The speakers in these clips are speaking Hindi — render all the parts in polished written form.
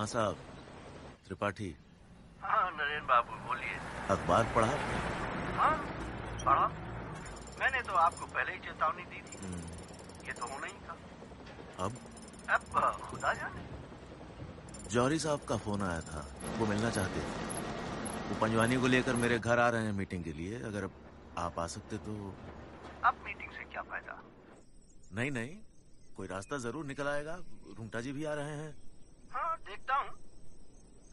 साहब, त्रिपाठी। हाँ नरेन बाबू बोलिए। अखबार पढ़ा? हाँ पढ़ा। मैंने तो आपको पहले ही चेतावनी दी थी। ये तो होना ही था। अब खुदा जाने। जौहरी साहब का फोन आया था, वो मिलना चाहते थे। वो पंजवानी को लेकर मेरे घर आ रहे हैं मीटिंग के लिए। अगर आप आ सकते तो। अब मीटिंग से क्या फायदा? नहीं, कोई रास्ता जरूर निकल आएगा। रुंगटा जी भी आ रहे हैं। हाँ देखता हूँ,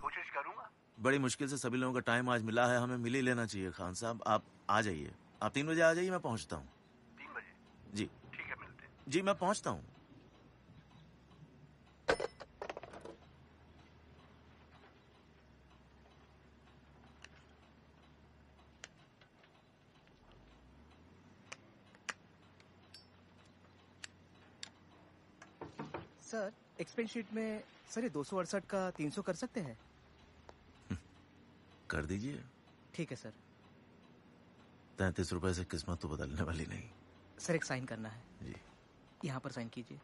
कोशिश करूंगा। बड़ी मुश्किल से सभी लोगों का टाइम आज मिला है, हमें मिल ही लेना चाहिए। खान साहब आप आ जाइए, आप 3 बजे आ जाइए, मैं पहुंचता हूँ। 3 बजे? जी ठीक है, मिलते हैं। जी, मैं पहुंचता हूँ। सर एक्सपेंस शीट में सर ये 268 का 300 कर सकते हैं? कर दीजिए। ठीक है सर। 33 रुपए से किस्मत तो बदलने वाली नहीं। सर एक साइन करना है। जी यहाँ पर साइन कीजिए।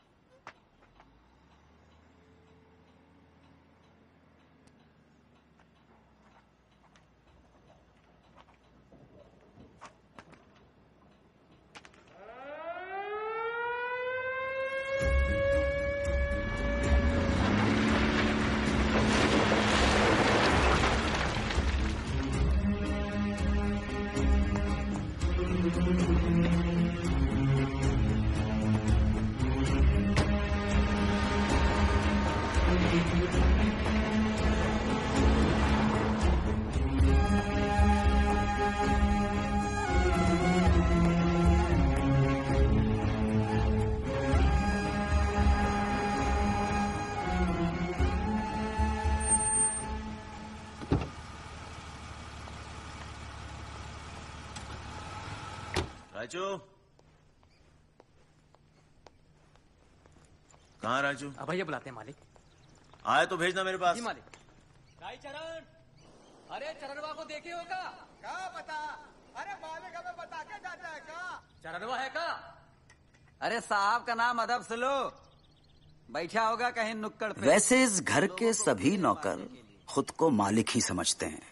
राजू, कहाँ राजू? भैया बुलाते हैं मालिक। आए तो भेजना मेरे पास। जी मालिक। भाई चरण, अरे चरणवा को देखे हो का? क्या बता? अरे मालिक हमें बता के जाता है का? चरणवा है का? अरे साहब का नाम अदब से लो, बैठा होगा कहीं नुक्कड़ पे। वैसे इस घर के सभी नौकर खुद को मालिक ही समझते हैं,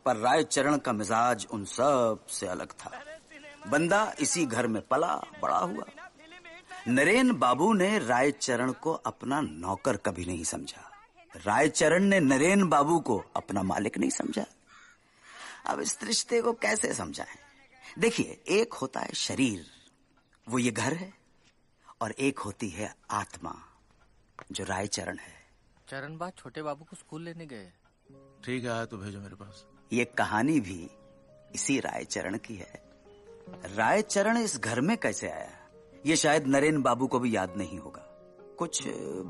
पर रायचरण का मिजाज उन सब से अलग था। बंदा इसी घर में पला बड़ा हुआ। नरेन बाबू ने रायचरण को अपना नौकर कभी नहीं समझा। रायचरण ने नरेन बाबू को अपना मालिक नहीं समझा। अब इस रिश्ते को कैसे समझाएं? देखिए, एक होता है शरीर, वो ये घर है, और एक होती है आत्मा, जो रायचरण है। चरण बा छोटे बाबू को स्कूल लेने गए। ठीक है, आया तो भेजो मेरे पास। ये कहानी भी इसी रायचरण की है। रायचरण इस घर में कैसे आया, ये शायद नरेन बाबू को भी याद नहीं होगा। कुछ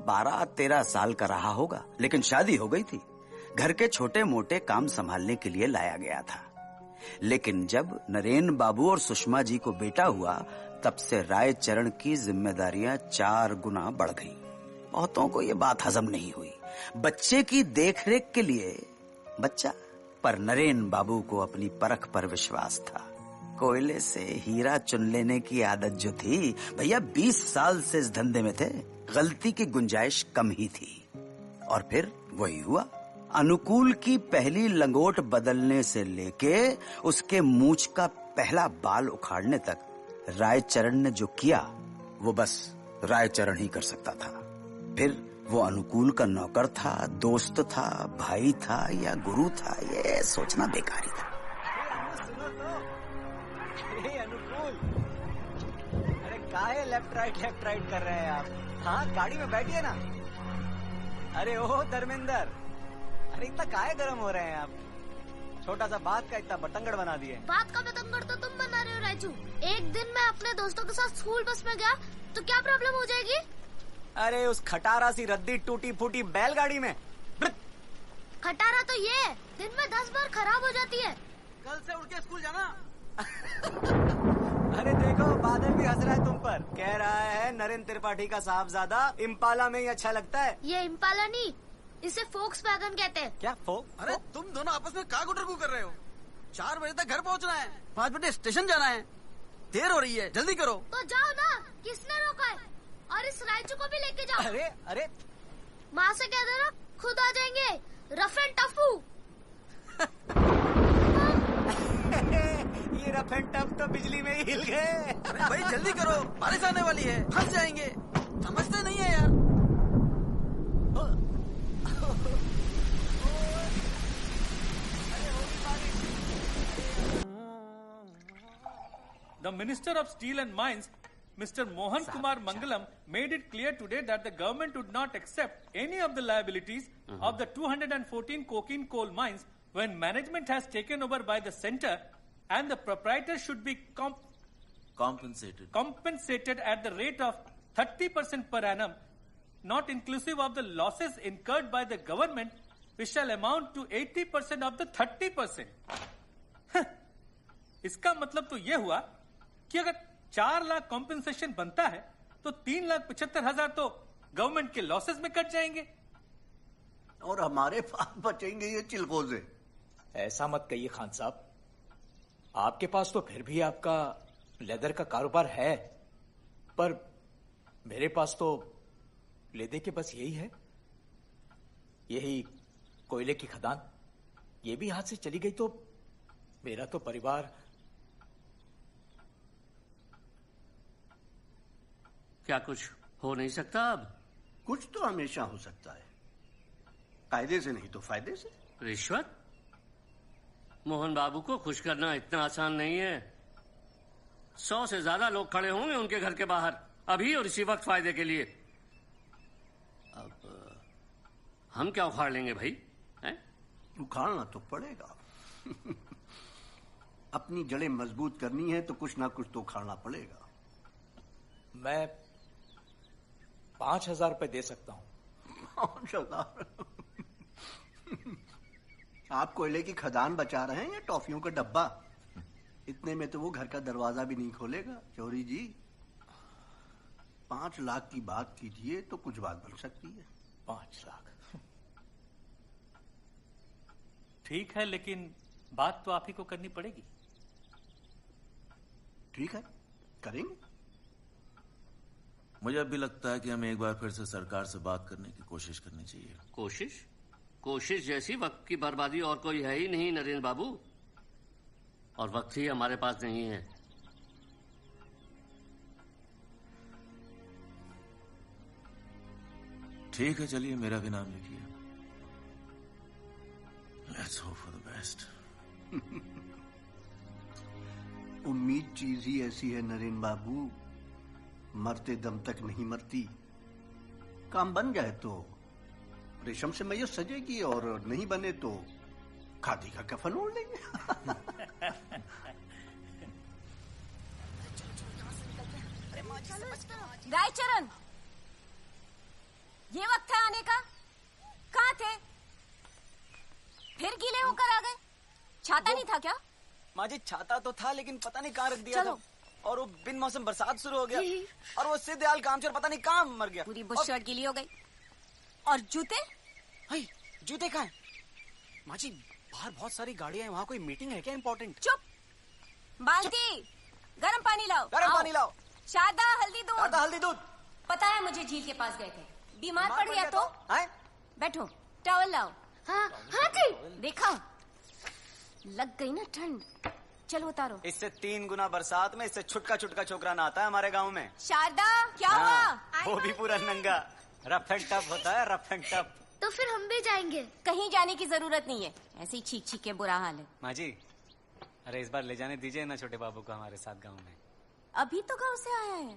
12-13 साल का रहा होगा, लेकिन शादी हो गई थी। घर के छोटे मोटे काम संभालने के लिए लाया गया था। लेकिन जब नरेन बाबू और सुषमा जी को बेटा हुआ, तब से रायचरण की जिम्मेदारियां 4 गुना बढ़ गईं। बहुतों को ये बात हजम नहीं हुई। बच्चे की देखरेख के लिए बच्चा, पर नरेन बाबू को अपनी परख पर विश्वास था। कोयले से हीरा चुन लेने की आदत जो थी, भैया 20 साल से इस धंधे में थे। गलती की गुंजाइश कम ही थी। और फिर वही हुआ। अनुकूल की पहली लंगोट बदलने से लेके उसके मूंछ का पहला बाल उखाड़ने तक रायचरण ने जो किया, वो बस रायचरण ही कर सकता था। फिर वो अनुकूल का नौकर था, दोस्त था, भाई था या गुरु था, ये सोचना बेकार ही था। अनुकूल, अरे काहे लेफ्ट राइट कर रहे हैं आप? हाँ, गाड़ी में बैठिए ना। अरे ओह धर्मेंद्र, अरे इतना काहे गरम हो रहे हैं आप? छोटा सा बात का इतना बतंगड़ बना दिए। बात का बतंगड़ तो तुम बना रहे हो राजू। एक दिन मैं अपने दोस्तों के साथ स्कूल बस में गया तो क्या प्रॉब्लम हो जाएगी? अरे उस खटारा सी रद्दी टूटी फूटी बैलगाड़ी में। खटारा तो ये दिन में 10 बार खराब हो जाती है। कल से उठ के स्कूल जाना। अरे देखो, बादल भी हंस रहा है तुम पर। कह रहा है नरेन त्रिपाठी का साहबजादा इम्पाला में ही अच्छा लगता है। ये इम्पाला नहीं, इसे फोक्सवैगन कहते हैं। क्या फोक? अरे तुम दोनों आपस में क्या गुटरगू कर रहे हो? 4 बजे तक घर पहुंचना है, 5 बजे स्टेशन जाना है। देर हो रही है, जल्दी करो। तो जाओ ना, किसने रोका है? और इस रायचू को भी लेके जाओ। अरे माँ से कह देना खुद आ जाएंगे, रफ एंड टफू। ये रफ एंड टफ तो बिजली में ही हिल गए। अरे भाई जल्दी करो, बारिश आने वाली है, फंस जाएंगे। समझते नहीं है यार। The Minister of Steel and Mines, Mr. Mohan Kumar Mangalam, made it clear today that the government would not accept any of the liabilities of the 214 coking coal mines when management has taken over by the center, and the proprietors should be compensated at the rate of 30% per annum, not inclusive of the losses incurred by the government, which shall amount to 80% of the 30%. इसका मतलब तो यह हुआ कि अगर 4 लाख कॉम्पेंसेशन बनता है तो 3,75,000 तो गवर्नमेंट के लॉसेस में कट जाएंगे और हमारे पास बचेंगे ये चिलगोजे। ऐसा मत कहिए खान साहब, आपके पास तो फिर भी आपका लेदर का कारोबार है, पर मेरे पास तो लेदे के बस यही है, यही कोयले की खदान। ये भी हाथ से चली गई तो मेरा तो परिवार। क्या कुछ हो नहीं सकता अब? कुछ तो हमेशा हो सकता है, कायदे से नहीं तो फायदे से। रिश्वत? मोहन बाबू को खुश करना इतना आसान नहीं है। 100 से ज्यादा लोग खड़े होंगे उनके घर के बाहर अभी और इसी वक्त फायदे के लिए। अब हम क्या उखाड़ लेंगे भाई? उखाड़ना तो पड़ेगा। अपनी जड़ें मजबूत करनी है तो कुछ ना कुछ तो उखाड़ना पड़ेगा। मैं 5,000 रुपए दे सकता हूं। 5,000? आप कोयले की खदान बचा रहे हैं या टॉफियों का डब्बा? इतने में तो वो घर का दरवाजा भी नहीं खोलेगा। चौरी जी, 5 लाख की बात कीजिए तो कुछ बात बन सकती है। 5 लाख ठीक है, लेकिन बात तो आप ही को करनी पड़ेगी। ठीक है, करेंगे। मुझे अब भी लगता है कि हमें एक बार फिर से सरकार से बात करने की कोशिश करनी चाहिए। कोशिश जैसी वक्त की बर्बादी और कोई है ही नहीं नरेंद्र बाबू, और वक्त ही हमारे पास नहीं है। ठीक है, चलिए मेरा भी नाम लिखिए। Let's hope for the best. उम्मीद चीज ही ऐसी है नरेन बाबू, मरते दम तक नहीं मरती। काम बन जाए तो रेशम से मैयत सजेगी और नहीं बने तो खादी का कफन ओढ़ लेंगे। रायचरण, ये वक्त है आने का? कहाँ थे? फिर गीले होकर आ गए? छाता नहीं था क्या? माँ जी, छाता तो था लेकिन पता नहीं कहाँ रख दिया था, और वो बिन मौसम बरसात शुरू हो गया, और वो सिद्धयाल कामचोर पता नहीं कहाँ मर गया। पूरी बुशर्ट गीली हो गई। और जूते? जूते कहाँ हैं? माँ जी, बाहर बहुत सारी गाड़ियां हैं, वहाँ कोई मीटिंग है क्या इम्पोर्टेंट? चुप। बाल्टी, गर्म पानी लाओ। गर्म पानी लाओ। शारदा, हल्दी दूध। शारदा, हल्दी दूध। पता है मुझे, झील के पास गए थे, बीमार पड़ गया तो? बैठो, टॉवल लाओ। हाँ जी। देखा, लग गई ना ठंड। चलो उतारो। इससे 3 गुना बरसात में इससे छुटका छोकरा ना आता है हमारे गांव में। शारदा, क्या हुआ? वो भी पूरा नंगा। रफ एंड टफ होता है, रफ एंड टफ। तो फिर हम भी जाएंगे। कहीं जाने की जरूरत नहीं है, ऐसे ही छीक के बुरा हाल है। माँ जी, अरे इस बार ले जाने दीजिए ना छोटे बाबू को हमारे साथ गाँव में। अभी तो गाँव से आया है।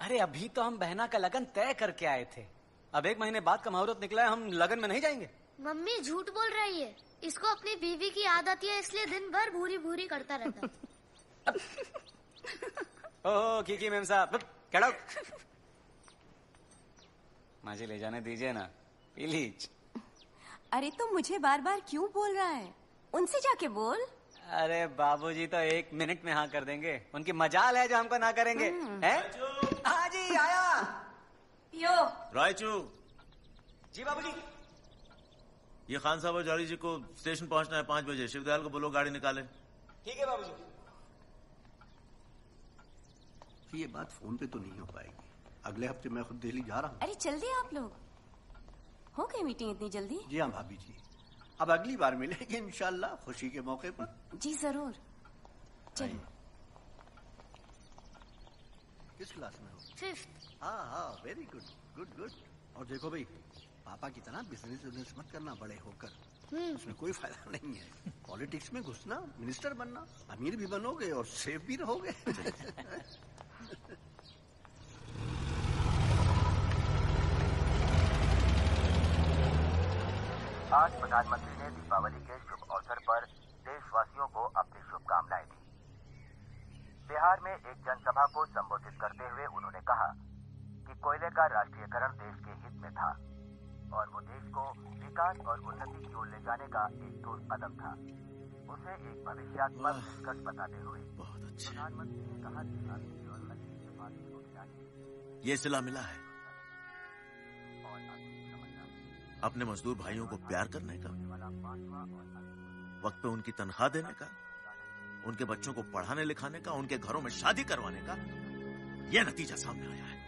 अरे अभी तो हम बहना का लगन तय करके आए थे, अब 1 महीने बाद का मुहूर्त निकला है, हम लगन में नहीं जाएंगे। मम्मी झूठ बोल रही है, इसको अपनी बीवी की याद आती है इसलिए दिन भर भूरी भूरी करता रहता है। ओह की मेम साहब, get out। माँ जी ले जाने दीजिए ना प्लीज। अरे तो मुझे बार बार क्यों बोल रहा है? उनसे जाके बोल। अरे बाबूजी तो 1 मिनट में हाँ कर देंगे, उनकी मजाल है जो हमको ना करेंगे। हैं? हाँ जी आया। यो रायचू जी बाबूजी। ये खान साहब और जौहरी जी को स्टेशन पहुंचना है 5 बजे। शिवदयाल को बोलो गाड़ी निकाले। ठीक है बाबूजी। ये बात फोन पे तो नहीं हो पाएगी, अगले हफ्ते मैं खुद दिल्ली जा रहा हूँ। अरे जल्दी आप लोग। हो गई मीटिंग इतनी जल्दी? जी हाँ भाभी जी, अब अगली बार मिलेंगे इंशाल्लाह खुशी के मौके पर। जी जरूर। चलिए। किस क्लास में हो? 5th। हाँ, वेरी गुड गुड गुड। और देखो भाई, पापा की तरह बिजनेस मत करना बड़े होकर, उसमें कोई फायदा नहीं है। पॉलिटिक्स में घुसना, मिनिस्टर बनना, अमीर भी बनोगे और सेफ भी रहोगे। आज प्रधानमंत्री ने दीपावली के शुभ अवसर पर देशवासियों को अपनी शुभकामनाएं दी। बिहार में एक जनसभा को संबोधित करते हुए उन्होंने कहा कि कोयले का राष्ट्रीयकरण देश के हित में था और वो देश को विकास और उन्नति की ओर ले जाने का एक ठोस कदम था। उसे एक भविष्यात्मक निष्कर्ष बताते हुए प्रधानमंत्री ने कहा कि शांति और खरीद के बाद ये सिला मिला है अपने मजदूर भाइयों को प्यार करने का, वक्त पे उनकी तनख्वाह देने का, उनके बच्चों को पढ़ाने लिखाने का, उनके घरों में शादी करवाने का, यह नतीजा सामने आया है।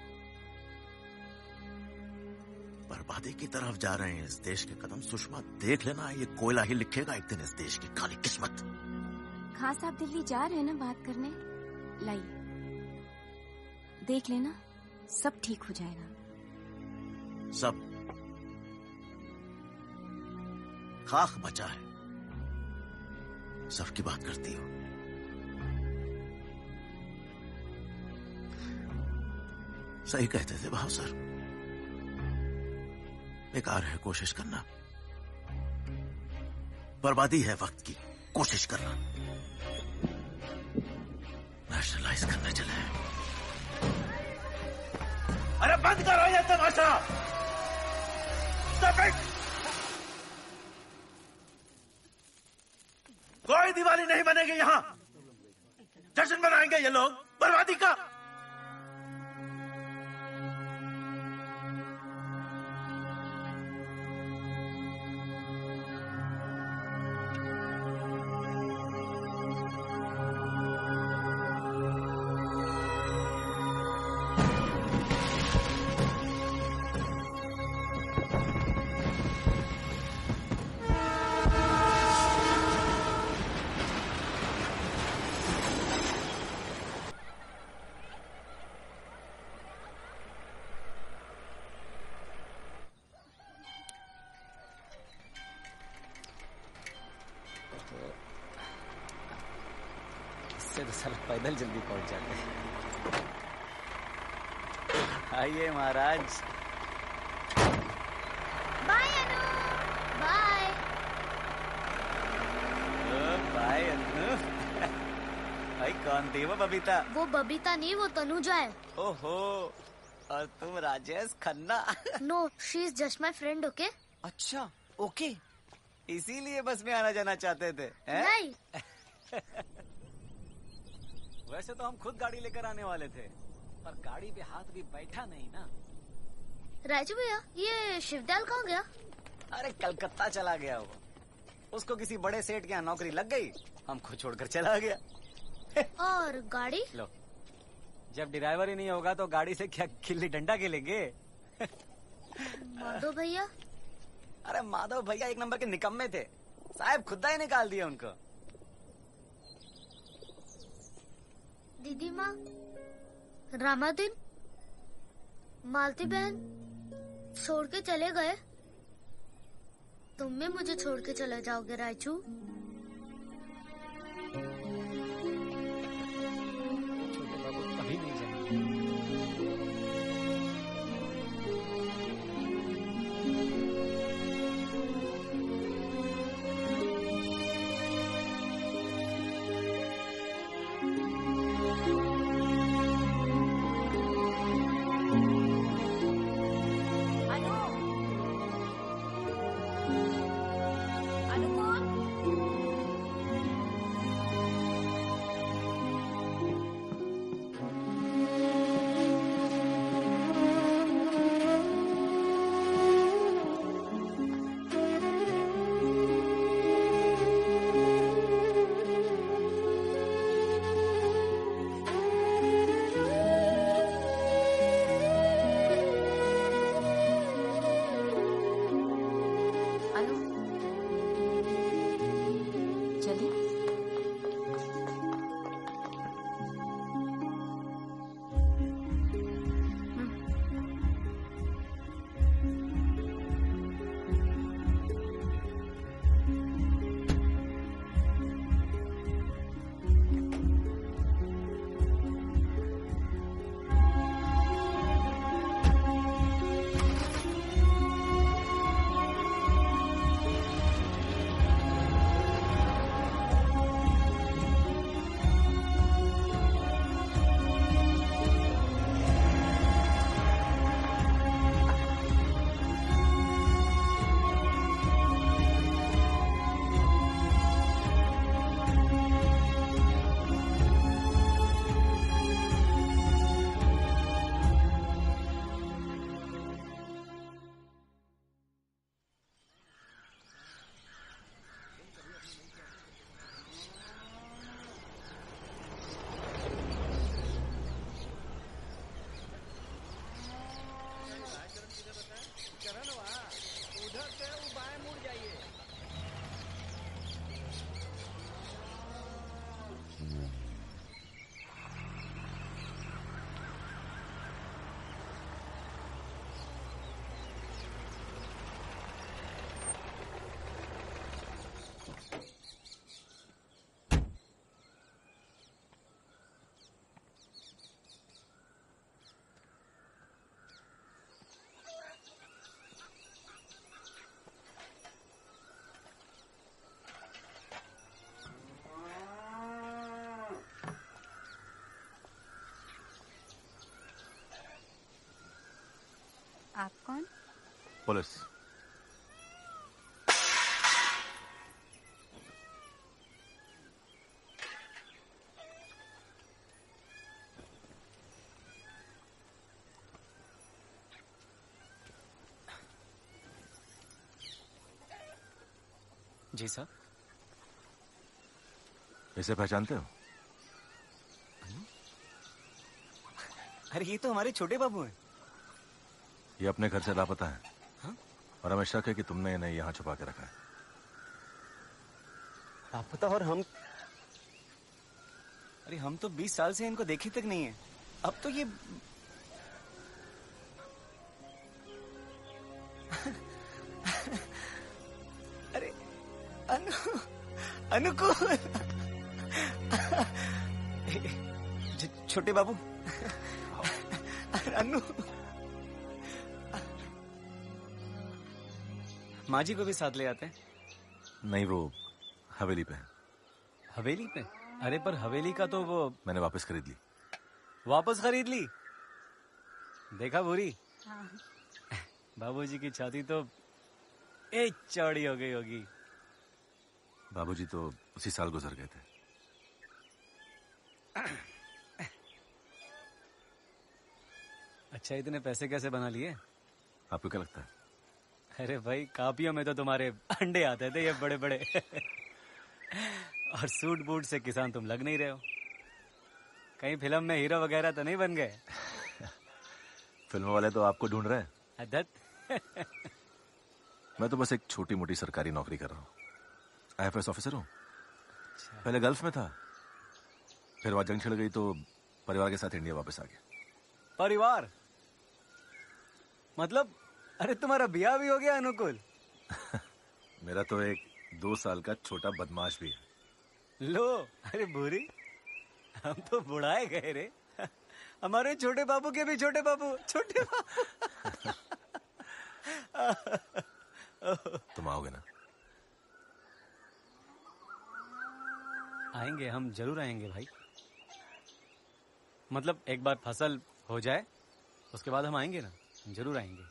बर्बादी की तरफ जा रहे हैं इस देश के कदम। सुषमा देख लेना, ये कोयला ही लिखेगा एक दिन इस देश की काली किस्मत। खास आप दिल्ली जा रहे हैं ना बात करने? लाइए देख लेना, सब ठीक हो जाएगा। सब खाक बचा है, सबकी बात करती हो। सही कहते थे भाव सर, बेकार है कोशिश करना, बर्बादी है वक्त की कोशिश करना। नेशनलाइज करने चले हैं। अरे बंद करो ये तमाशा। Stop it! कोई दिवाली नहीं बनेगी यहां। जश्न मनाएंगे ये लोग बर्बादी का। इससे तो साला पैदल जल्दी पहुंच जाते हैं। आइए महाराज। बाय अनु। बाय बाय अनु। भाई कौन थी वो बबीता? वो बबीता नहीं, वो तनुजा है। ओहो, और तुम Rajesh Khanna? No, she is just my friend. Okay. अच्छा ओके, इसीलिए बस में आना जाना चाहते थे? नहीं। वैसे तो हम खुद गाड़ी लेकर आने वाले थे, पर गाड़ी पे हाथ भी बैठा नहीं ना। राजू भैया, ये शिवदयाल कहाँ गया? अरे कलकत्ता चला गया वो। उसको किसी बड़े सेठ के यहाँ नौकरी लग गई, हमको छोड़कर चला गया। और गाड़ी? लो, जब ड्राइवर ही नहीं होगा तो गाड़ी से क्या गिल्ली डंडा खेलेंगे? माधव भैया? अरे माधव भैया एक नंबर के निकम्मे थे, साहब खुदा ही निकाल दिया उनको। दीदी माँ, रामादीन, मालती बहन छोड़ के चले गए। तुम भी मुझे छोड़ के चले जाओगे राजू? छोटे बाबू कभी नहीं जाएंगे। अनुकूल, आप कौन? पुलिस। जी साहब। इसे पहचानते हो? अरे ये तो हमारे छोटे बाबू हैं। ये अपने घर से लापता है। हाँ? और हमें शक है कि तुमने इन्हें यहाँ छुपा के रखा है। लापता? और हम, अरे हम तो 20 साल से इनको देखे तक नहीं है। अब तो ये अरे अनुकूल छोटे बाबू। अनु, माँ जी को भी साथ ले आते हैं। नहीं, वो हवेली पे है। हवेली पे? अरे पर हवेली का तो वो मैंने वापस खरीद ली। वापस खरीद ली? देखा बुरी? हाँ। बाबूजी की छाती तो एक चौड़ी हो गई होगी। बाबूजी तो उसी साल गुजर गए थे। अच्छा, इतने पैसे कैसे बना लिए? आपको क्या लगता है? अरे भाई, कापियों में तो तुम्हारे अंडे आते थे ये बड़े बड़े। और सूट बूट से किसान तुम लग नहीं रहे हो। कहीं फिल्म में हीरो वगैरह तो नहीं बन गए? फिल्म वाले तो आपको ढूंढ रहे हैं। अदत। मैं तो बस एक छोटी मोटी सरकारी नौकरी कर रहा हूँ। IFS ऑफिसर हूँ। पहले गल्फ में था, फिर वहां जंग छिड़ गई तो परिवार के साथ इंडिया वापस आ गया। परिवार मतलब? अरे तुम्हारा ब्याह भी हो गया अनुकूल? मेरा तो एक 2 साल का छोटा बदमाश भी है। लो, अरे बुरी, हम तो बुढ़ाए गए रे। हमारे छोटे बाबू के भी छोटे बाबू, छोटे बाबू। तुम आओगे ना? आएंगे, हम जरूर आएंगे भाई। मतलब एक बार फसल हो जाए उसके बाद हम आएंगे ना, जरूर आएंगे।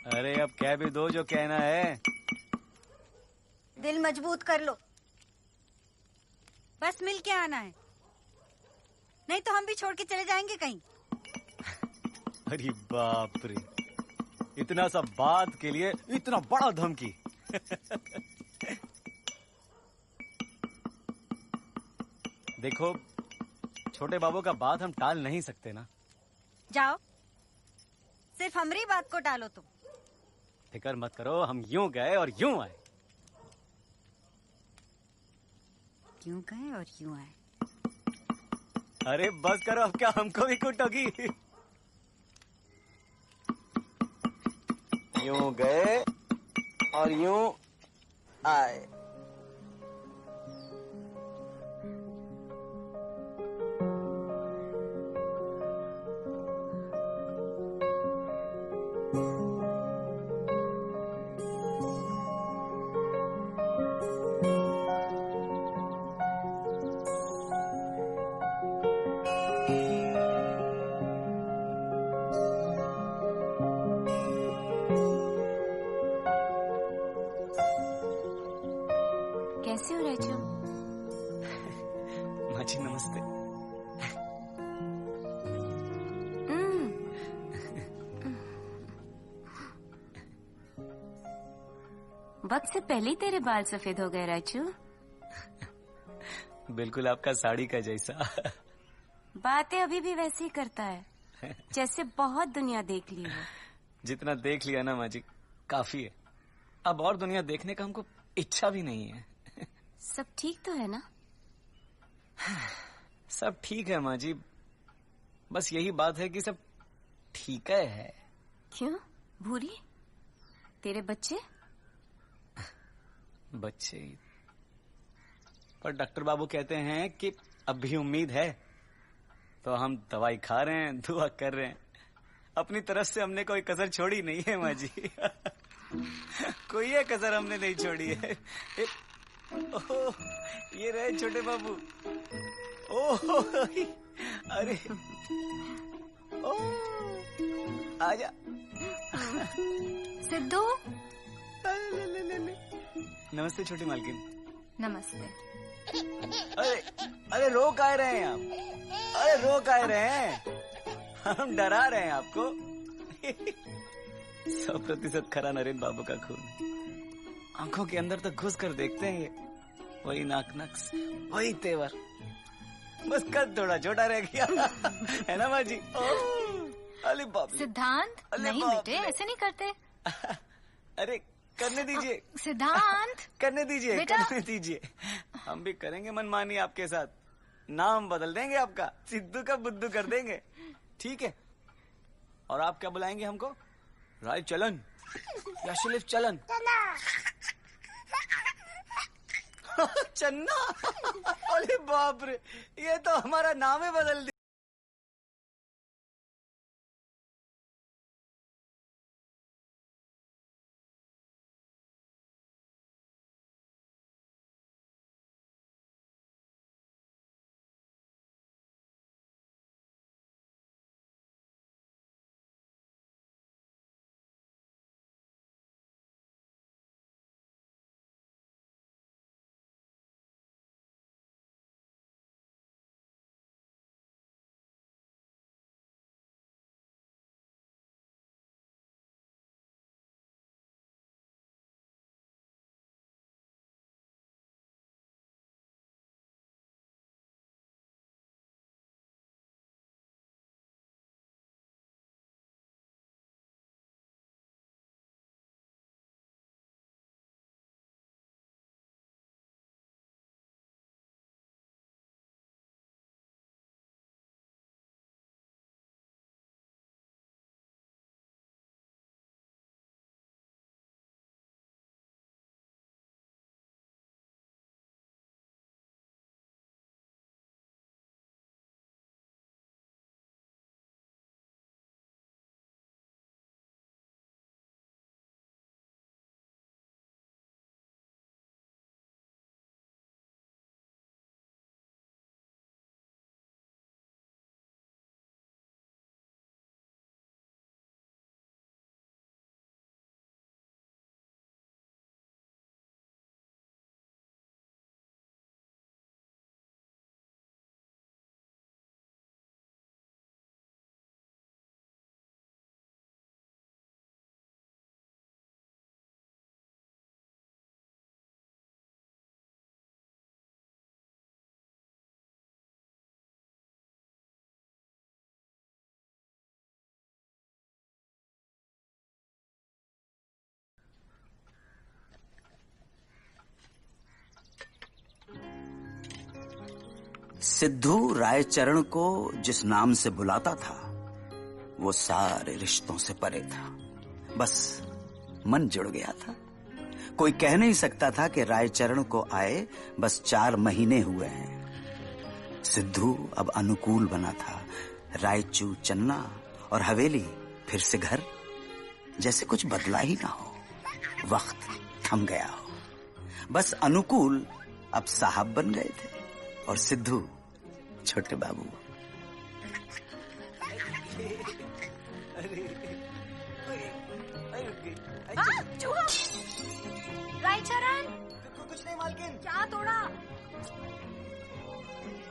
अरे अब कह भी दो जो कहना है। दिल मजबूत कर लो, बस मिल के आना है, नहीं तो हम भी छोड़ के चले जाएंगे कहीं। अरे बाप रे, इतना सा बात के लिए इतना बड़ा धमकी। देखो, छोटे बाबू का बात हम टाल नहीं सकते ना। जाओ, सिर्फ हमारी बात को टालो तुम। फिक्र मत करो, हम यूं गए और यूं आए। यूं गए और यूं आए? अरे बस करो, अब क्या हमको भी कुटोगी? यूं गए और यूं आए। कैसे हो राजू? माँ जी नमस्ते। वक्त से पहले ही तेरे बाल सफेद हो गए राजू। बिल्कुल आपका साड़ी का जैसा। बातें अभी भी वैसे ही करता है जैसे बहुत दुनिया देख ली हो। जितना देख लिया ना माँ जी, काफी है। अब और दुनिया देखने का हमको इच्छा भी नहीं है। सब ठीक तो है ना? सब ठीक है माँ जी, बस यही बात है कि सब ठीक है। क्यों? भूरी, तेरे बच्चे? बच्चे? पर डॉक्टर बाबू कहते हैं कि अब भी उम्मीद है, तो हम दवाई खा रहे हैं, दुआ कर रहे हैं। अपनी तरफ से हमने कोई कसर छोड़ी नहीं है माँ जी। कोई ये कसर हमने नहीं छोड़ी है। ओह, ये रहे छोटे बाबू। ओह, अरे ओह, आजा। सिद्धू। नमस्ते छोटी मालकिन। नमस्ते। अरे रो काहे रहे हैं आप? अरे रो काहे रहे हैं? हम डरा रहे हैं आपको। 100% खरा नरेन बाबू का खून। आंखों के अंदर तक घुस कर देखते हैं ये। वही नाक नक्स, वही तेवर, बस कद थोड़ा छोटा रह गया। है ना माँ जी? अरे बाप। सिद्धांत, नहीं बेटे, ऐसे नहीं करते। अरे करने दीजिए सिद्धांत। करने दीजिए, करने दीजिए। हम भी करेंगे मनमानी आपके साथ। नाम बदल देंगे आपका, सिद्धू का बुद्धू कर देंगे, ठीक है? और आप क्या बुलाएंगे हमको? राय चलन या शिलिफ चलन? चन्ना। अरे बाप रे, ये तो हमारा नाम ही बदल दिया। सिद्धू रायचरण को जिस नाम से बुलाता था वो सारे रिश्तों से परे था। बस मन जुड़ गया था। कोई कह नहीं सकता था कि रायचरण को आए बस 4 महीने हुए हैं। सिद्धू अब अनुकूल बना था। रायचू चन्ना और हवेली फिर से घर, जैसे कुछ बदला ही ना हो, वक्त थम गया हो। बस अनुकूल अब साहब बन गए थे और सिद्धू छोटे बाबू। रायचरण, कुछ नहीं मालकिन। क्या तोड़ा?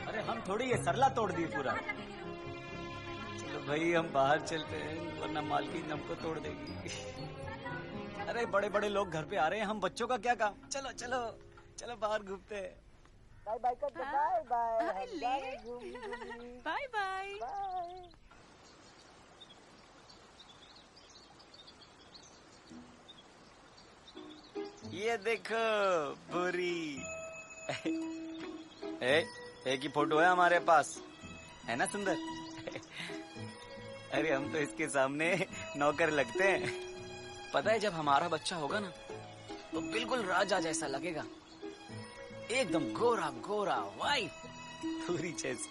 अरे हम थोड़ी ये सरला तोड़ दिए पूरा। चलो भाई हम बाहर चलते हैं, वरना मालकिन हमको तोड़ देगी। अरे बड़े बड़े लोग घर पे आ रहे हैं, हम बच्चों का क्या काम। चलो चलो चलो बाहर घूमते हैं। बाय बाय कर दो। Bye bye bye bye. ये देखो बुरी। एक ही फोटो है हमारे पास, है ना सुंदर? अरे हम तो इसके सामने नौकर लगते हैं। पता है जब हमारा बच्चा होगा ना तो बिल्कुल राजा जैसा लगेगा, एकदम गोरा गोरा वाइट भूरी जैसी।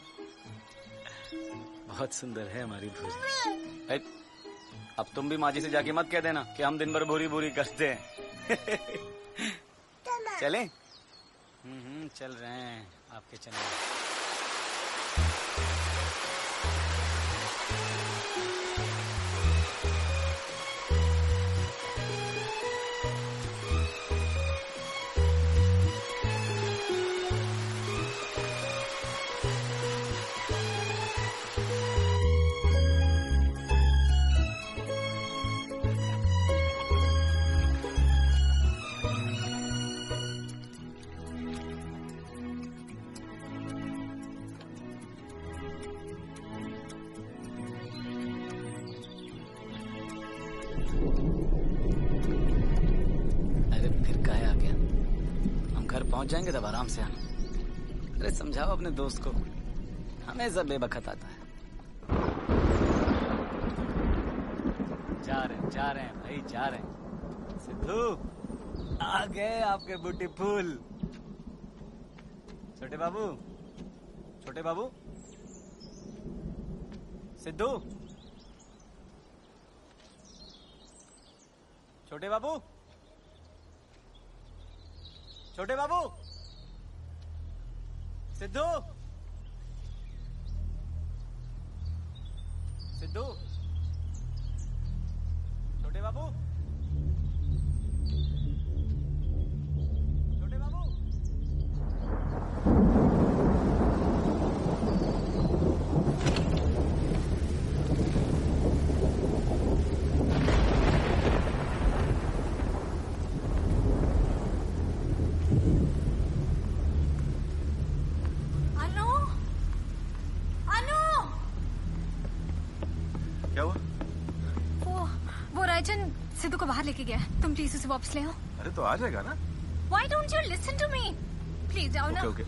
बहुत सुंदर है हमारी भूरी। अब तुम भी माँ जी से जाके मत कह देना कि हम दिन भर भूरी भूरी करते हैं। चले? चल रहे हैं आपके चले। पहुंच जाएंगे तब आराम से आना। अरे समझाओ अपने दोस्त को, हमेशा बेबखत आता है। जा रहे हैं भाई, जा रहे हैं। सिद्धू आ गए आपके ब्यूटीफुल। छोटे बाबू, छोटे बाबू, सिद्धू, छोटे बाबू, छोटे बाबू, सिद्धू, सिद्धू, छोटे बाबू, छोटे बाबू। सिद्धू को बाहर लेके गया, तुम प्लीज उसे वापस ले आओ। अरे तो आ जाएगा ना। Why don't you listen to me? Please जाओ ना। ओके,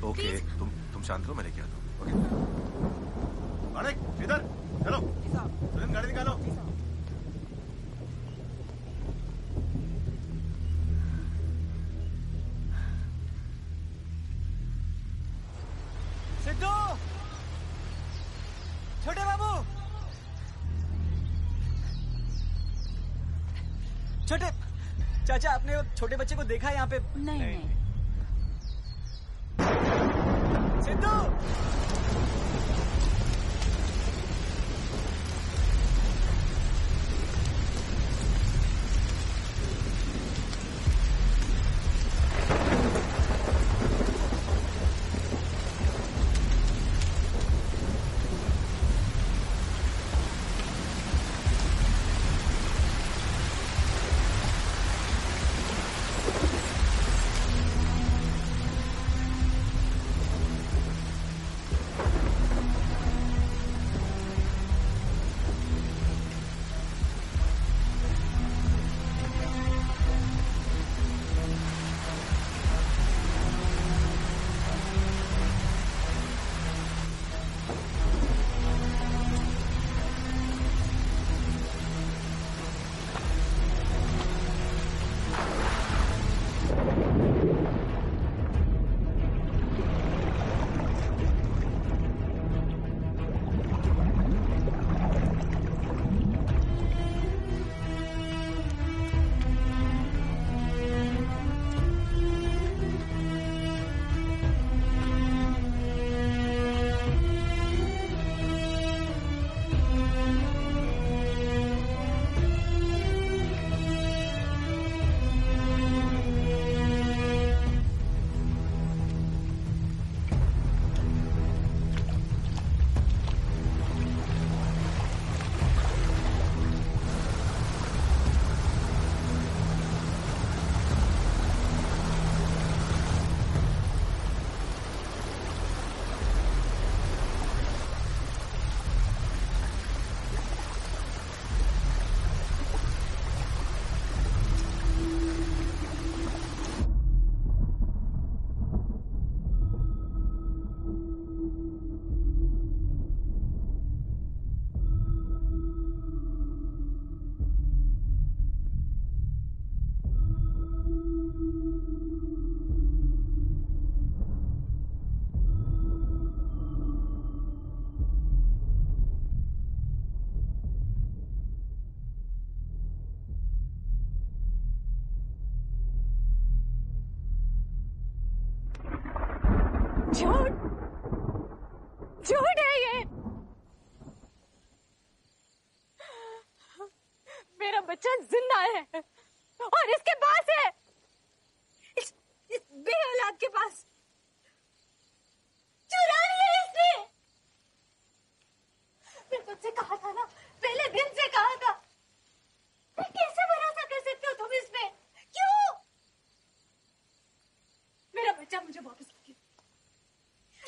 तुम शांत रहो, मैं लेके आता हूँ। अरे इधर चलो, तुरंत गाड़ी निकालो। सिद्धू, छोटे बाबू, छोटे चाचा, आपने छोटे बच्चे को देखा यहाँ पे? नहीं। सिद्धू, झूठ है ये। मेरा बच्चा जिंदा है और इसके पास है, इस बेऔलाद के पास। चुरा लिया इसने। मैं तुझसे कहा था ना, पहले दिन से कहा था। कैसे भरोसा कर सकते हो तुम इसमें? क्यों? मेरा बच्चा मुझे वापस लाके,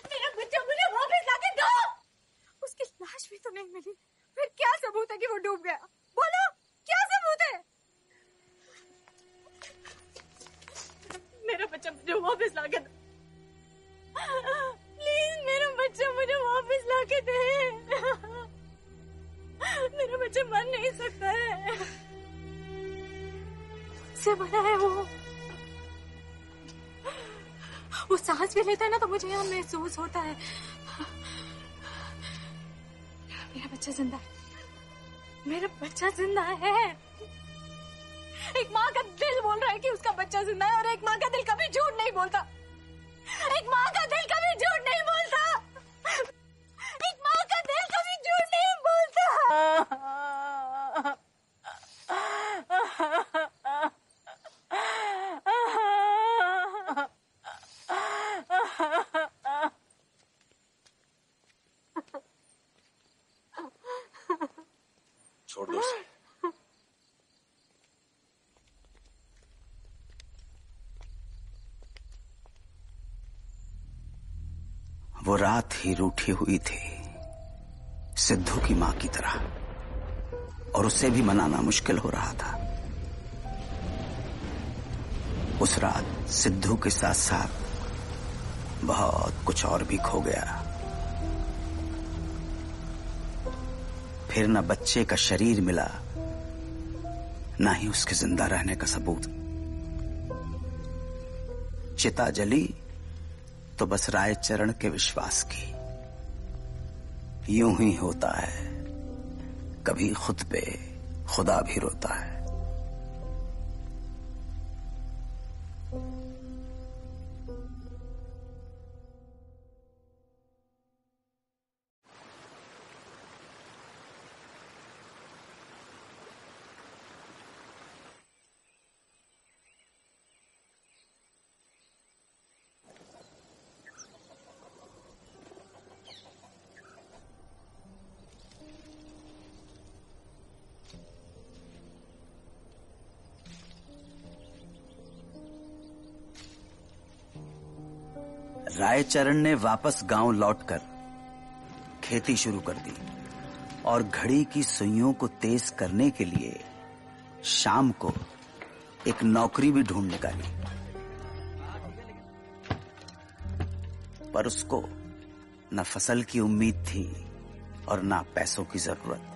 मेरा बच्चा मुझे वापस लाके दो। उसकी लाश भी तो नहीं मिली, फिर क्या सबूत है कि वो डूब गया? बोलो, क्या सबूत है? मेरा बच्चा मुझे वापस लाके दो। प्लीज मेरा बच्चा मुझे वापस लाके दे। मेरा बच्चा मर नहीं सकता है, से बना है वो सांस भी लेता है ना तो मुझे यहाँ महसूस होता है। मेरा बच्चा जिंदा है, मेरा बच्चा जिंदा है। एक माँ का दिल बोल रहा है कि उसका बच्चा जिंदा है, और एक माँ का दिल कभी झूठ नहीं बोलता। एक माँ का दिल कभी झूठ नहीं बोलता। एक माँ का दिल कभी झूठ नहीं बोलता। छोड़ दो उसे। वो रात ही रूठी हुई थी सिद्धू की मां की तरह, और उसे भी मनाना मुश्किल हो रहा था। उस रात सिद्धू के साथ साथ बहुत कुछ और भी खो गया। फिर न बच्चे का शरीर मिला, ना ही उसके जिंदा रहने का सबूत। चिता जली तो बस रायचरण के विश्वास की। यूं ही होता है, कभी खुद पे खुदा भी रोता है। रायचरण ने वापस गांव लौटकर खेती शुरू कर दी और घड़ी की सुइयों को तेज करने के लिए शाम को एक नौकरी भी ढूंढ निकाली। पर उसको न फसल की उम्मीद थी और न पैसों की जरूरत।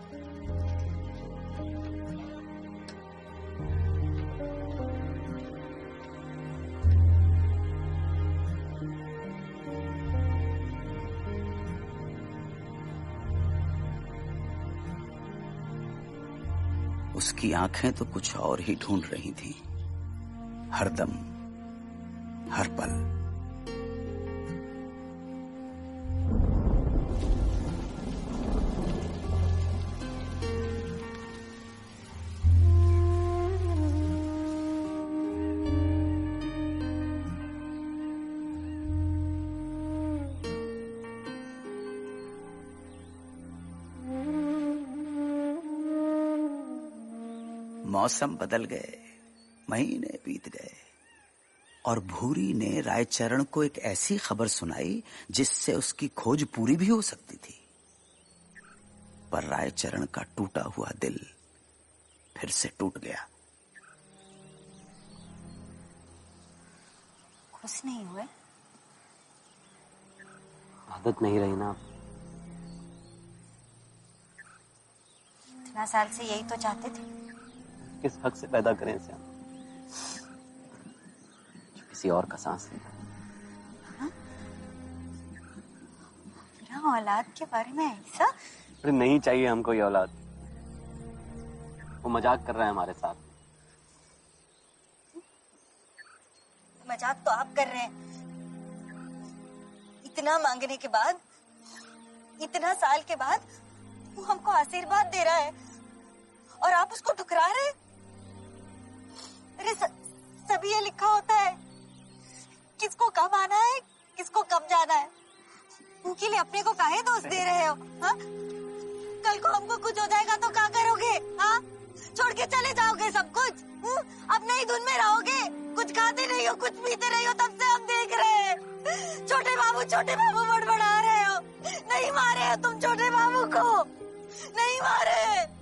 उसकी आंखें तो कुछ और ही ढूंढ रही थीं, हरदम, हर पल। मौसम बदल गए, महीने बीत गए और भूरी ने रायचरण को एक ऐसी खबर सुनाई जिससे उसकी खोज पूरी भी हो सकती थी। पर रायचरण का टूटा हुआ दिल फिर से टूट गया। खुश नहीं हुए? आदत नहीं रही ना। इतना साल से यही तो चाहते थे। किस हक से पैदा करें इसे हम, जो किसी और का सांस ले। बिना औलाद के बारे में ऐसा? अरे नहीं चाहिए हमको ये औलाद। वो मजाक कर रहा है हमारे साथ। मजाक तो आप कर रहे हैं। इतना मांगने के बाद इतना साल के बाद वो हमको आशीर्वाद दे रहा है और आप उसको ठुकरा रहे। अरे सभी ये लिखा होता है, किसको कब आना है किसको कब जाना है। उनके लिए अपने को काहे दोष दे रहे हो? हाँ, कल को हमको कुछ हो जाएगा तो क्या करोगे? हाँ, छोड़ के चले जाओगे सब कुछ? अब नई धुन में रहोगे, कुछ खाते नहीं हो कुछ पीते नहीं हो, तब से हम देख रहे हैं। छोटे बाबू बड़बड़ा रहे हो। नहीं मारे हो तुम छोटे बाबू को, नहीं मारे।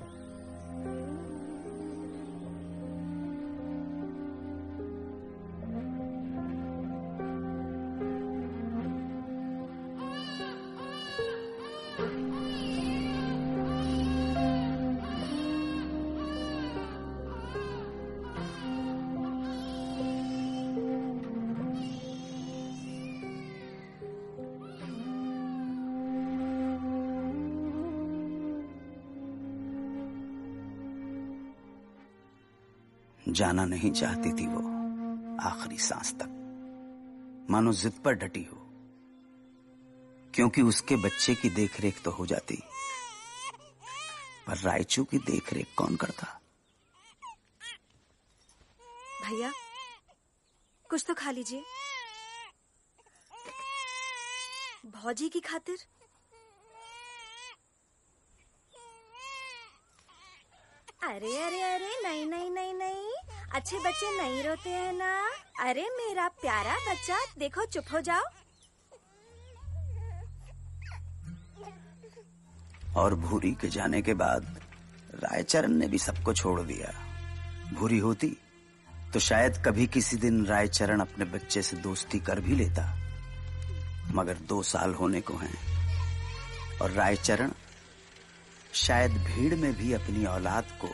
जाना नहीं चाहती थी वो आखिरी सांस तक, मानो जिद पर डटी हो, क्योंकि उसके बच्चे की देखरेख तो हो जाती, पर रायचू की देखरेख कौन करता? भैया कुछ तो खा लीजिए, भौजी की खातिर। अरे अरे अरे नहीं नहीं नहीं नहीं, अच्छे बच्चे नहीं रोते हैं ना। अरे मेरा प्यारा बच्चा, देखो चुप हो जाओ। और भूरी के जाने के बाद रायचरण ने भी सबको छोड़ दिया। भूरी होती तो शायद कभी किसी दिन रायचरण अपने बच्चे से दोस्ती कर भी लेता, मगर 2 साल होने को हैं और रायचरण शायद भीड़ में भी अपनी औलाद को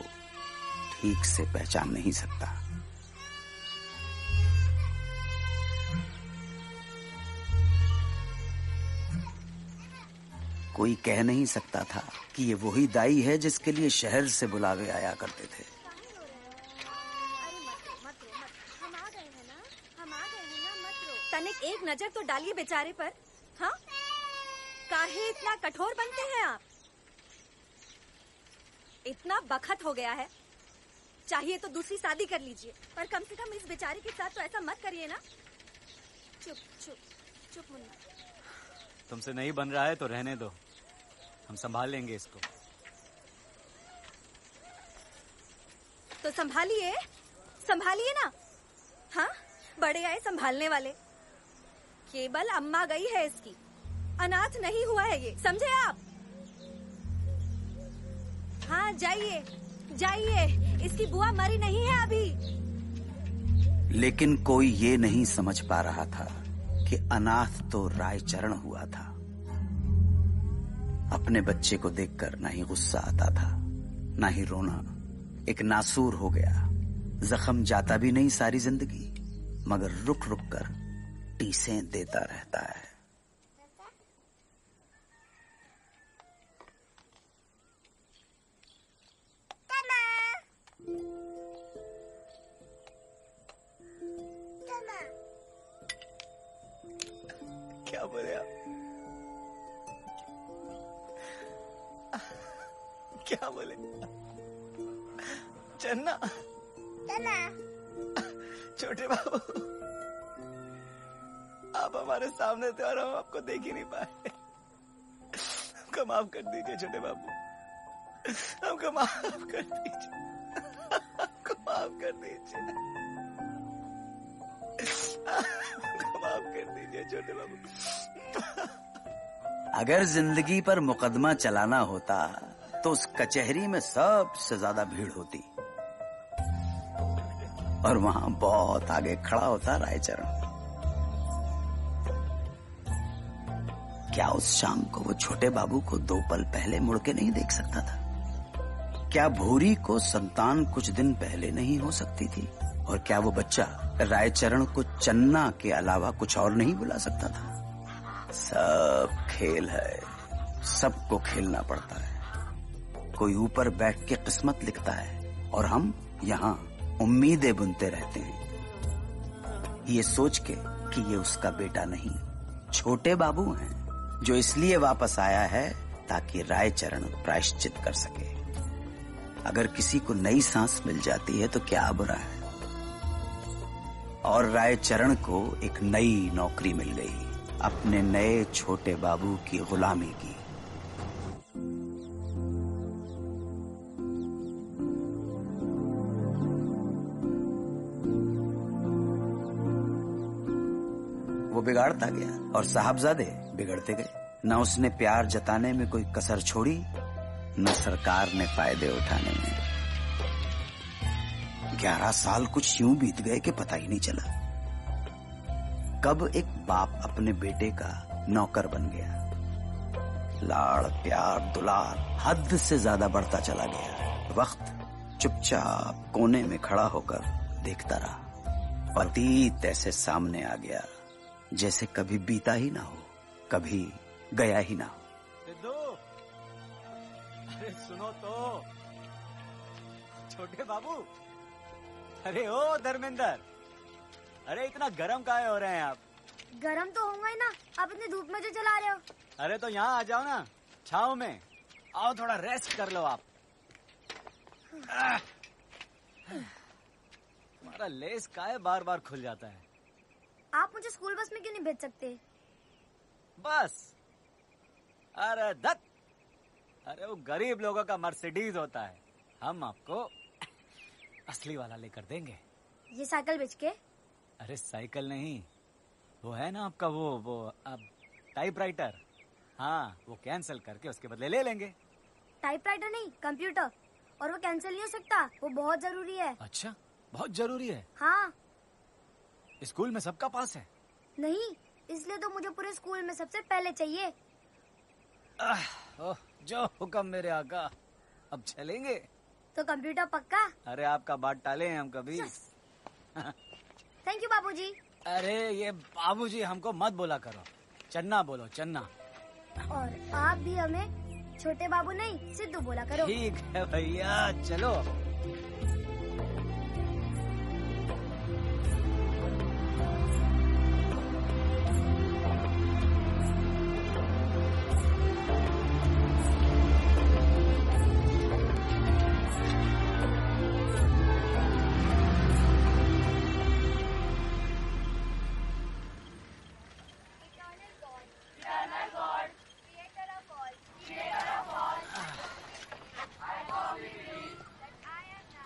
ठीक से पहचान नहीं सकता। कोई कह नहीं सकता था कि ये वही दाई है जिसके लिए शहर से बुलावे आया करते थे। तनिक एक नजर तो डालिए बेचारे पर। हाँ, काहे इतना कठोर बनते हैं आप? इतना बखत हो गया है, चाहिए तो दूसरी शादी कर लीजिए, पर कम से कम इस बेचारे के साथ तो ऐसा मत करिए ना। चुप चुप चुप मुन्ना। तुमसे नहीं बन रहा है तो रहने दो, हम संभाल लेंगे इसको। तो संभालिए, संभालिए ना। हाँ, बड़े आए संभालने वाले। केवल अम्मा गई है इसकी, अनाथ नहीं हुआ है ये, समझे आप? हाँ जाइए जाइए, इसकी बुआ मरी नहीं है अभी। लेकिन कोई ये नहीं समझ पा रहा था कि अनाथ तो रायचरण हुआ था। अपने बच्चे को देखकर ना ही गुस्सा आता था, ना ही रोना। एक नासूर हो गया, जख्म जाता भी नहीं सारी जिंदगी, मगर रुक रुक कर टीसें देता रहता है। क्या बोले आप? क्या बोले? चन्ना चन्ना। छोटे बाबू, आप हमारे सामने थे और हम आपको देख ही नहीं पाए। हमको माफ कर दीजिए छोटे बाबू, हमको माफ कर दीजिए, हमको माफ कर दीजिए, हमको माफ कर दीजिए छोटे बाबू। अगर जिंदगी पर मुकदमा चलाना होता तो उस कचहरी में सबसे ज्यादा भीड़ होती और वहां बहुत आगे खड़ा होता रायचरण। क्या उस शाम को वो छोटे बाबू को 2 पल पहले मुड़ के नहीं देख सकता था? क्या भूरी को संतान कुछ दिन पहले नहीं हो सकती थी? और क्या वो बच्चा रायचरण को चन्ना के अलावा कुछ और नहीं बुला सकता था? सब खेल है, सबको खेलना पड़ता है। कोई ऊपर बैठ के किस्मत लिखता है और हम यहाँ उम्मीदें बुनते रहते हैं, ये सोच के कि ये उसका बेटा नहीं छोटे बाबू हैं। जो इसलिए वापस आया है ताकि रायचरण प्रायश्चित कर सके। अगर किसी को नई सांस मिल जाती है तो क्या बुरा है। और रायचरण को एक नई नौकरी मिल गई, अपने नए छोटे बाबू की गुलामी की। वो बिगाड़ता गया और साहबजादे बिगड़ते गए। न उसने प्यार जताने में कोई कसर छोड़ी, न सरकार ने फायदे उठाने में। 11 साल कुछ यूं बीत गए कि पता ही नहीं चला। कब एक बाप अपने बेटे का नौकर बन गया। लाड़ प्यार दुलार हद से ज्यादा बढ़ता चला गया। वक्त चुपचाप कोने में खड़ा होकर देखता रहा। अतीत ऐसे सामने आ गया जैसे कभी बीता ही ना हो, कभी गया ही ना हो। सिद्धू, अरे सुनो तो, छोटे बाबू। अरे ओ धर्मेंद्र, अरे इतना गरम काहे हो रहे हैं आप? गरम तो होगा ही ना, आप इतनी धूप में जो चला रहे हो। अरे तो यहाँ आ जाओ ना, छाव में आओ, थोड़ा रेस्ट कर लो आप। तुम्हारा लेस काहे बार बार खुल जाता है? आप मुझे स्कूल बस में क्यों नहीं भेज सकते? बस, अरे दत्त, अरे वो गरीब लोगों का मर्सिडीज होता है, हम आपको असली वाला लेकर देंगे। ये साइकिल बेच के? अरे साइकिल नहीं, वो है ना आपका वो अब टाइपराइटर। हाँ, वो कैंसिल करके उसके बदले ले लेंगे। टाइपराइटर नहीं, कंप्यूटर। और वो कैंसिल नहीं हो सकता, वो बहुत जरूरी है। अच्छा, बहुत जरूरी है? हाँ। स्कूल में सबका पास है? नहीं, इसलिए तो मुझे पूरे स्कूल में सबसे पहले चाहिए। ओह, जो हुक्म मेरे आका। अब चलेंगे तो कंप्यूटर पक्का? अरे आपका बात टाले हैं हम कभी। थैंक यू बाबूजी। अरे ये बाबूजी हमको मत बोला करो, चन्ना बोलो, चन्ना। और आप भी हमें छोटे बाबू नहीं सिद्धू बोला करो। ठीक है भैया, चलो।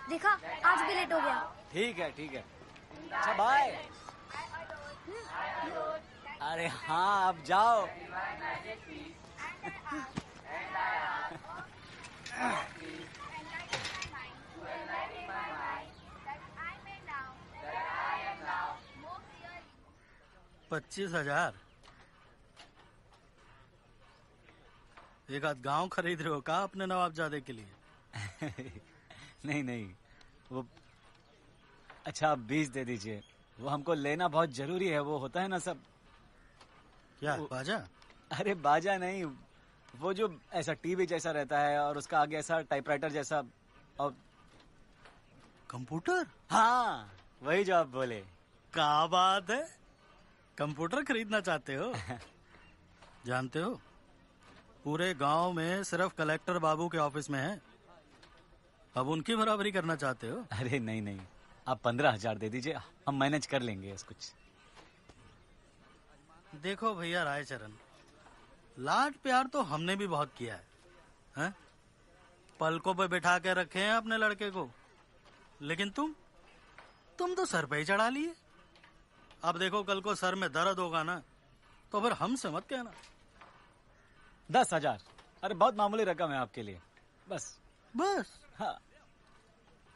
देखा, आज भी लेट हो गया। ठीक है ठीक है, अच्छा बाय। अरे हाँ, अब जाओ। $25,000? एक आध गांव खरीद रहे हो का अपने नवाबजादे के लिए? नहीं नहीं, वो अच्छा आप 20 दे दीजिए, वो हमको लेना बहुत जरूरी है। वो होता है ना सब। क्या बाजा? अरे बाजा नहीं, वो जो ऐसा टीवी जैसा रहता है और उसका आगे ऐसा टाइपराइटर जैसा और कंप्यूटर। हाँ, वही जो आप बोले। क्या बात है, कंप्यूटर खरीदना चाहते हो? जानते हो, पूरे गांव में सिर्फ कलेक्टर बाबू के ऑफिस में है। अब उनकी बराबरी करना चाहते हो? अरे नहीं नहीं, आप 15,000 दे दीजिए, हम मैनेज कर लेंगे कुछ। देखो भैया रायचरण, लाड प्यार तो हमने भी बहुत किया है? पलकों पे बिठा के रखे हैं अपने लड़के को, लेकिन तुम तो सर पे ही चढ़ा लिए। अब देखो, कल को सर में दर्द होगा ना तो फिर हमसे मत कहना। 10,000, अरे बहुत मामूली रकम है आपके लिए। बस बस? हाँ।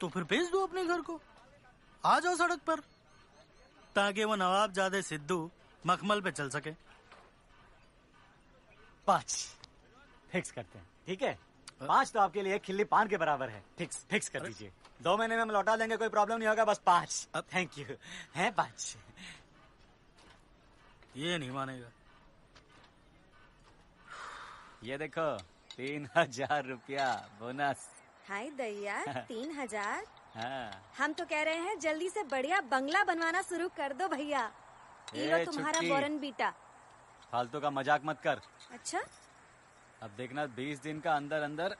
तो फिर भेज दो अपने घर को, आ जाओ सड़क पर, ताकि वो नवाबजादे सिद्धू मखमल पे चल सके। 5 फिक्स करते हैं, ठीक है? 5 तो आपके लिए एक खिल्ली पान के बराबर है। फिक्स कर दीजिए। 2 महीने में हम लौटा देंगे, कोई प्रॉब्लम नहीं होगा। बस 5। Thank you. हैं 5? ये नहीं मानेगा। ये देखो, 3,000 रुपया बोनस। हाय दैया, 3,000? हाँ। हम तो कह रहे हैं जल्दी से बढ़िया बंगला बनवाना शुरू कर दो भैया। ये लो तुम्हारा बोरन बीटा। फालतू का मजाक मत कर। अच्छा, अब देखना 20 दिन का अंदर अंदर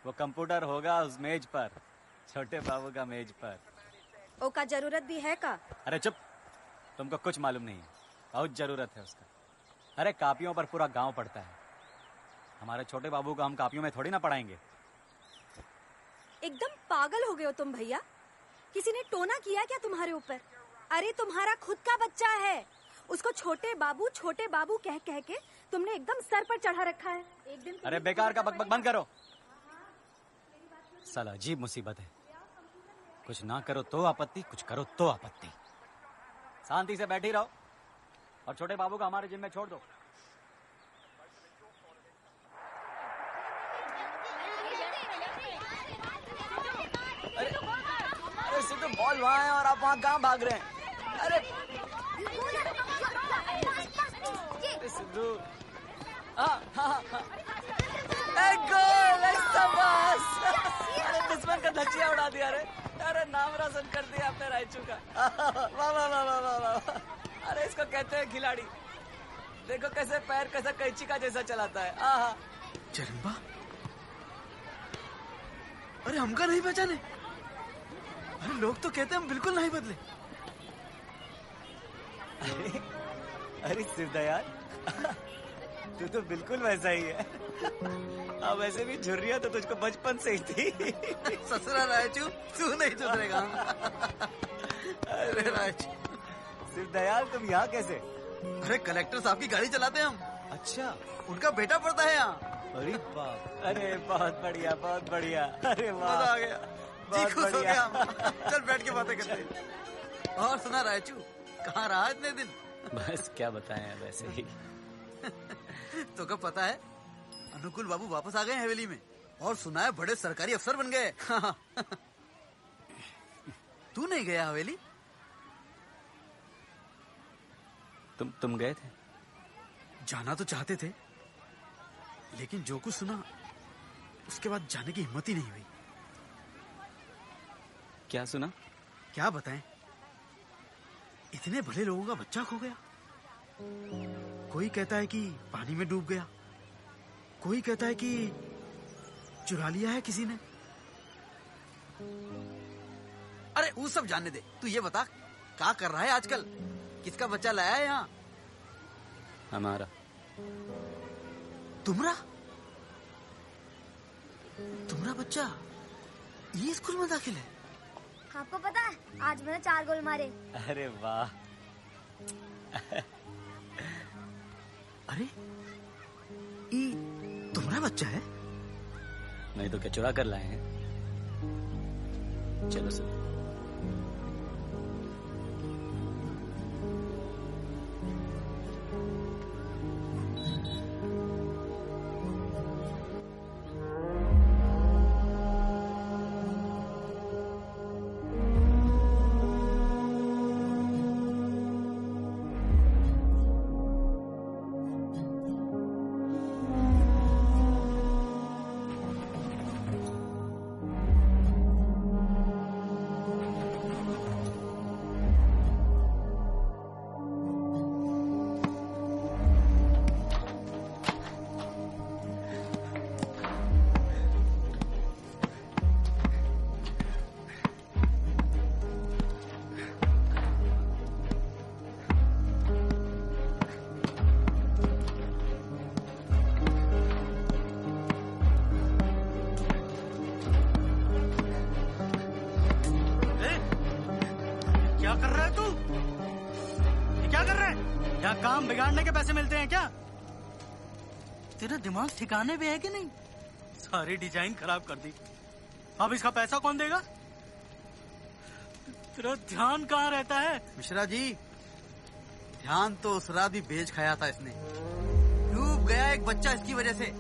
वो कंप्यूटर होगा उस मेज पर, छोटे बाबू का मेज पर। ओ का जरूरत भी है का? अरे चुप, तुमको कुछ मालूम नहीं है, बहुत जरूरत है उसका। अरे कापियों पर पूरा गांव पढ़ता है, हमारे छोटे बाबू को हम कापियों में थोड़ी ना पढ़ाएंगे। एकदम पागल हो गए हो तुम भैया। किसी ने टोना किया क्या तुम्हारे ऊपर? अरे तुम्हारा खुद का बच्चा है, उसको छोटे बाबू कह कह के तुमने एकदम सर पर चढ़ा रखा है। एक दिन अरे बेकार का बकबक बंद करो। साला अजीब मुसीबत है, कुछ ना करो तो आपत्ति, कुछ करो तो आपत्ति। शांति से बैठी रहो और छोटे बाबू को हमारे जिम में छोड़ दो। अरे सिद्धू, बॉल वहाँ है और आप वहाँ कहाँ भाग रहे हैं? अरे सिद्धू, गोल, अरे दुश्मन का धज्जिया उड़ा दिया रे। अरे नाम रोशन कर दिया आपने रायचू का। वाह वाह वाह वाह वाह वाह। अरे इसको कहते हैं खिलाड़ी। देखो कैसे पैर कैसा कैंची का जैसा चलाता है। आहा। चरंबा, अरे हमका नहीं पहचाने? अरे लोग तो कहते हैं हम बिल्कुल नहीं बदले। अरे शिवदयाल, तू तो बिल्कुल वैसा ही है। अब वैसे भी झुर्रिया तो तुझको बचपन से ही थी। ससुरा रायचू, तू नहीं सुधरेगा। अरे रायचू। शिवदयाल, तुम यहाँ कैसे? अरे कलेक्टर साहब की गाड़ी चलाते हैं हम। अच्छा, उनका बेटा पड़ता है यहाँ। अरे बाप, अरे बहुत बढ़िया बहुत बढ़िया। अरे वाह, मजा आ गया जी, खुश हो गया। चल बैठ के बातें करते हैं। और सुना रायचू, कहाँ रहा इतने दिन? बस क्या बताएं, वैसे ही। तो कब पता है, अनुकूल बाबू वापस आ गए हवेली में और सुना है बड़े सरकारी अफसर बन गए। तू नहीं गया हवेली? तुम गए थे? जाना तो चाहते थे, लेकिन जो कुछ सुना उसके बाद जाने की हिम्मत ही नहीं हुई। क्या सुना? क्या बताएं, इतने भले लोगों का बच्चा खो गया। कोई कहता है कि पानी में डूब गया, कोई कहता है कि चुरा लिया है किसी ने। अरे वो सब जानने दे, तू ये बता क्या कर रहा है आजकल? किसका बच्चा लाया है यहाँ? हमारा। तुम्हारा बच्चा ये स्कूल में दाखिल है? आपको पता है, आज मैंने 4 गोल मारे। अरे वाह। अरे ये तुम्हारा बच्चा है? नहीं तो क्या चुरा कर लाए हैं? चलो सर। काम बिगाड़ने के पैसे मिलते हैं क्या? तेरा दिमाग ठिकाने पे है कि नहीं? सारी डिजाइन खराब कर दी, अब इसका पैसा कौन देगा? तेरा ध्यान कहाँ रहता है? मिश्रा जी, ध्यान तो उस रात भी बेच खाया था इसने। डूब गया एक बच्चा इसकी वजह से,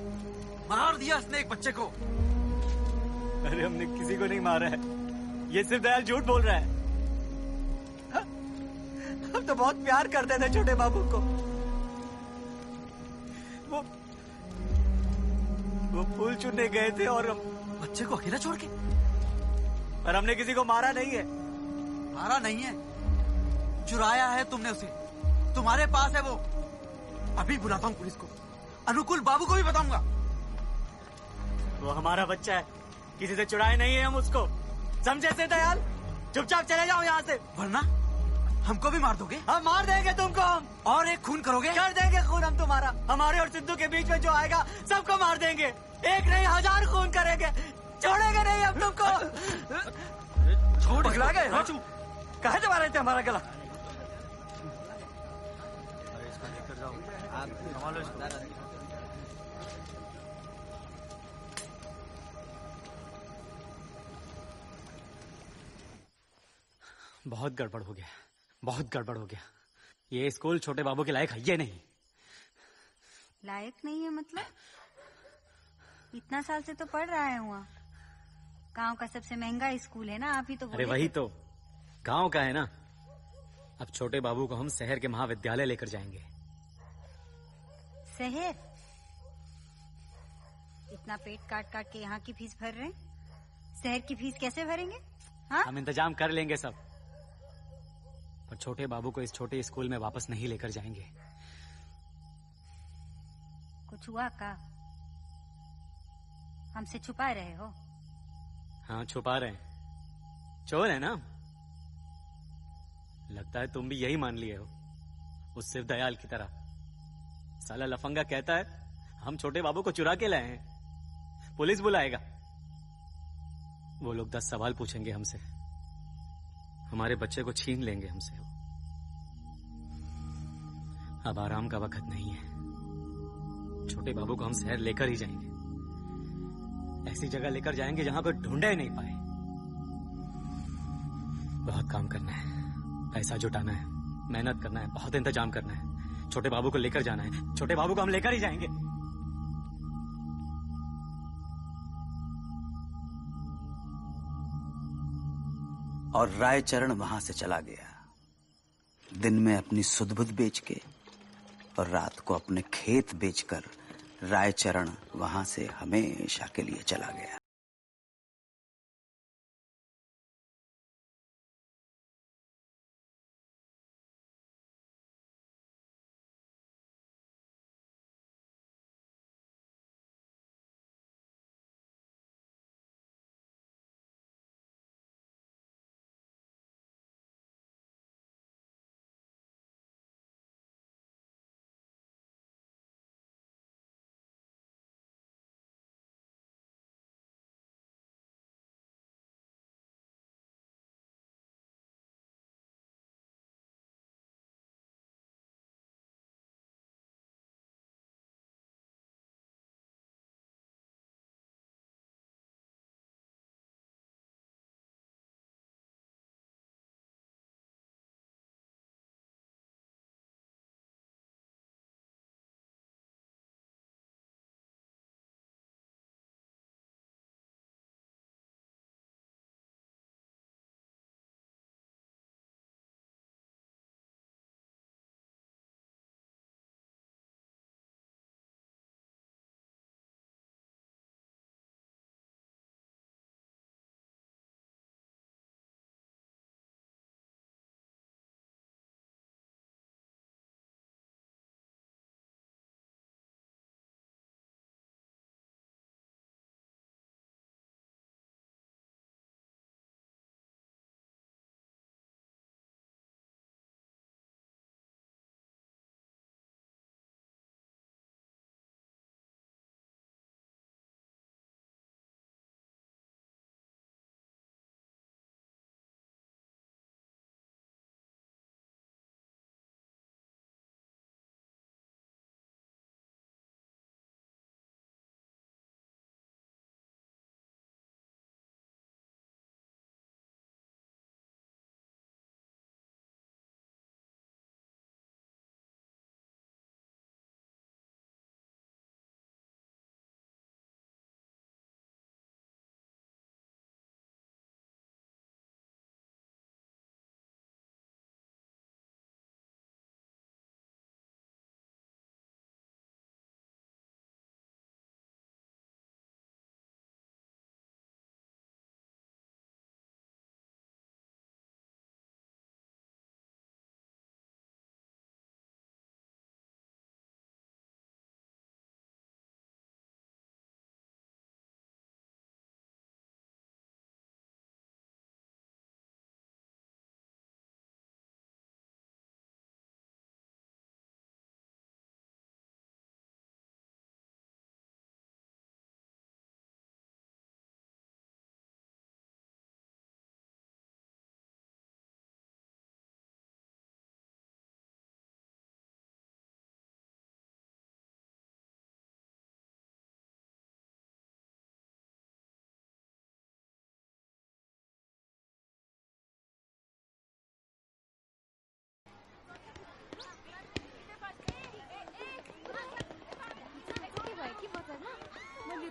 मार दिया इसने एक बच्चे को। अरे हमने किसी को नहीं मारा है, ये सिर्फ दयाल झूठ बोल रहा है। हम तो बहुत प्यार करते थे छोटे बाबू को। वो फूल चुनने गए थे और बच्चे को अकेला छोड़ के। पर हमने किसी को मारा नहीं है। मारा नहीं है, चुराया है तुमने उसे। तुम्हारे पास है वो, अभी बुलाता हूँ पुलिस को, अनुकूल बाबू को भी बताऊंगा। वो हमारा बच्चा है, किसी से चुराए नहीं है हम उसको, समझे से दयाल? चुपचाप चले जाओ यहाँ से, वरना हमको भी मार दोगे। हम मार देंगे तुमको, हम और एक खून करोगे। कर देंगे खून हम तुम्हारा। हमारे और सिद्धू के बीच में जो आएगा सबको मार देंगे, एक नहीं 1000 खून करेंगे, छोड़ेंगे नहीं हम तुमको। छोड़ पगला गए राजू, कहे दबा रहे थे हमारा गला? बहुत गड़बड़ हो गया, बहुत गड़बड़ हो गया। ये स्कूल छोटे बाबू के लायक है ये नहीं। लायक नहीं है मतलब? इतना साल से तो पढ़ रहा है वहाँ, गांव का सबसे महंगा स्कूल है ना, आप ही तो अरे वही तो, गांव का है ना। अब छोटे बाबू को हम शहर के महाविद्यालय लेकर जाएंगे। शहर? इतना पेट काट काट के यहाँ की फीस भर रहे हैं, शहर की फीस कैसे भरेंगे? हाँ? हम इंतजाम कर लेंगे सब, पर छोटे बाबू को इस छोटे स्कूल में वापस नहीं लेकर जाएंगे। कुछ हुआ का? हमसे छुपा रहे हो? हाँ छुपा रहे हैं, चोर है ना। लगता है तुम भी यही मान लिए हो, उस सिर्फ दयाल की तरह। साला लफंगा कहता है हम छोटे बाबू को चुरा के लाए हैं, पुलिस बुलाएगा। वो लोग 10 सवाल पूछेंगे हमसे, हमारे बच्चे को छीन लेंगे हमसे। अब आराम का वक्त नहीं है, छोटे बाबू को हम शहर लेकर ही जाएंगे, ऐसी जगह लेकर जाएंगे जहां कोई ढूंढे नहीं पाए। बहुत काम करना है, पैसा जुटाना है, मेहनत करना है, बहुत इंतजाम करना है। छोटे बाबू को लेकर जाना है, छोटे बाबू को हम लेकर ही जाएंगे। और रायचरण वहां से चला गया, दिन में अपनी सुध-बुध बेच के और रात को अपने खेत बेचकर रायचरण वहां से हमेशा के लिए चला गया।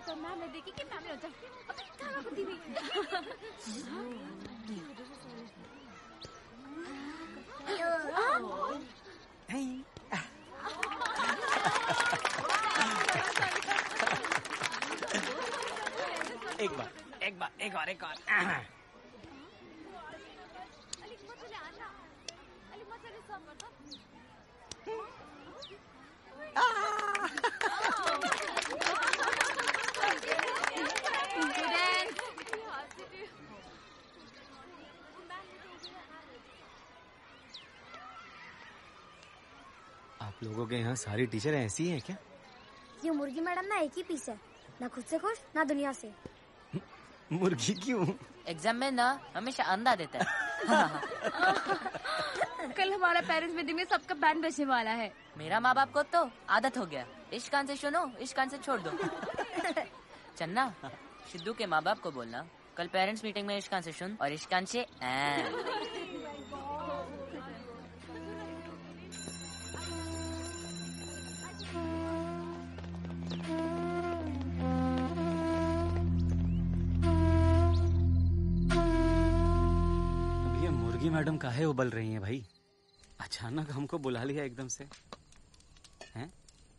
तो मैम ने देखी कि मैम ने होता अबे कहाँ कुत्ती नहीं एक और आप लोगों के यहाँ सारी टीचर ऐसी हैं क्या? ये मुर्गी मैडम ना एक ही पीस है, ना खुद से खुश ना दुनिया से। मुर्गी क्यों? एग्जाम में ना हमेशा अंडा देता है। कल हमारा पेरेंट्स मीटिंग में सबका बैंड बजने वाला है। मेरा माँ बाप को तो आदत हो गया, इस कान से सुनो इस कान से छोड़ दो। चन्ना, सिद्धू के माँ बाप को बोलना कल पेरेंट्स मीटिंग में इस कान से सुन और इस कान से मैडम काहे उबल रही हैं भाई? अचानक हमको बुला लिया एकदम से हैं?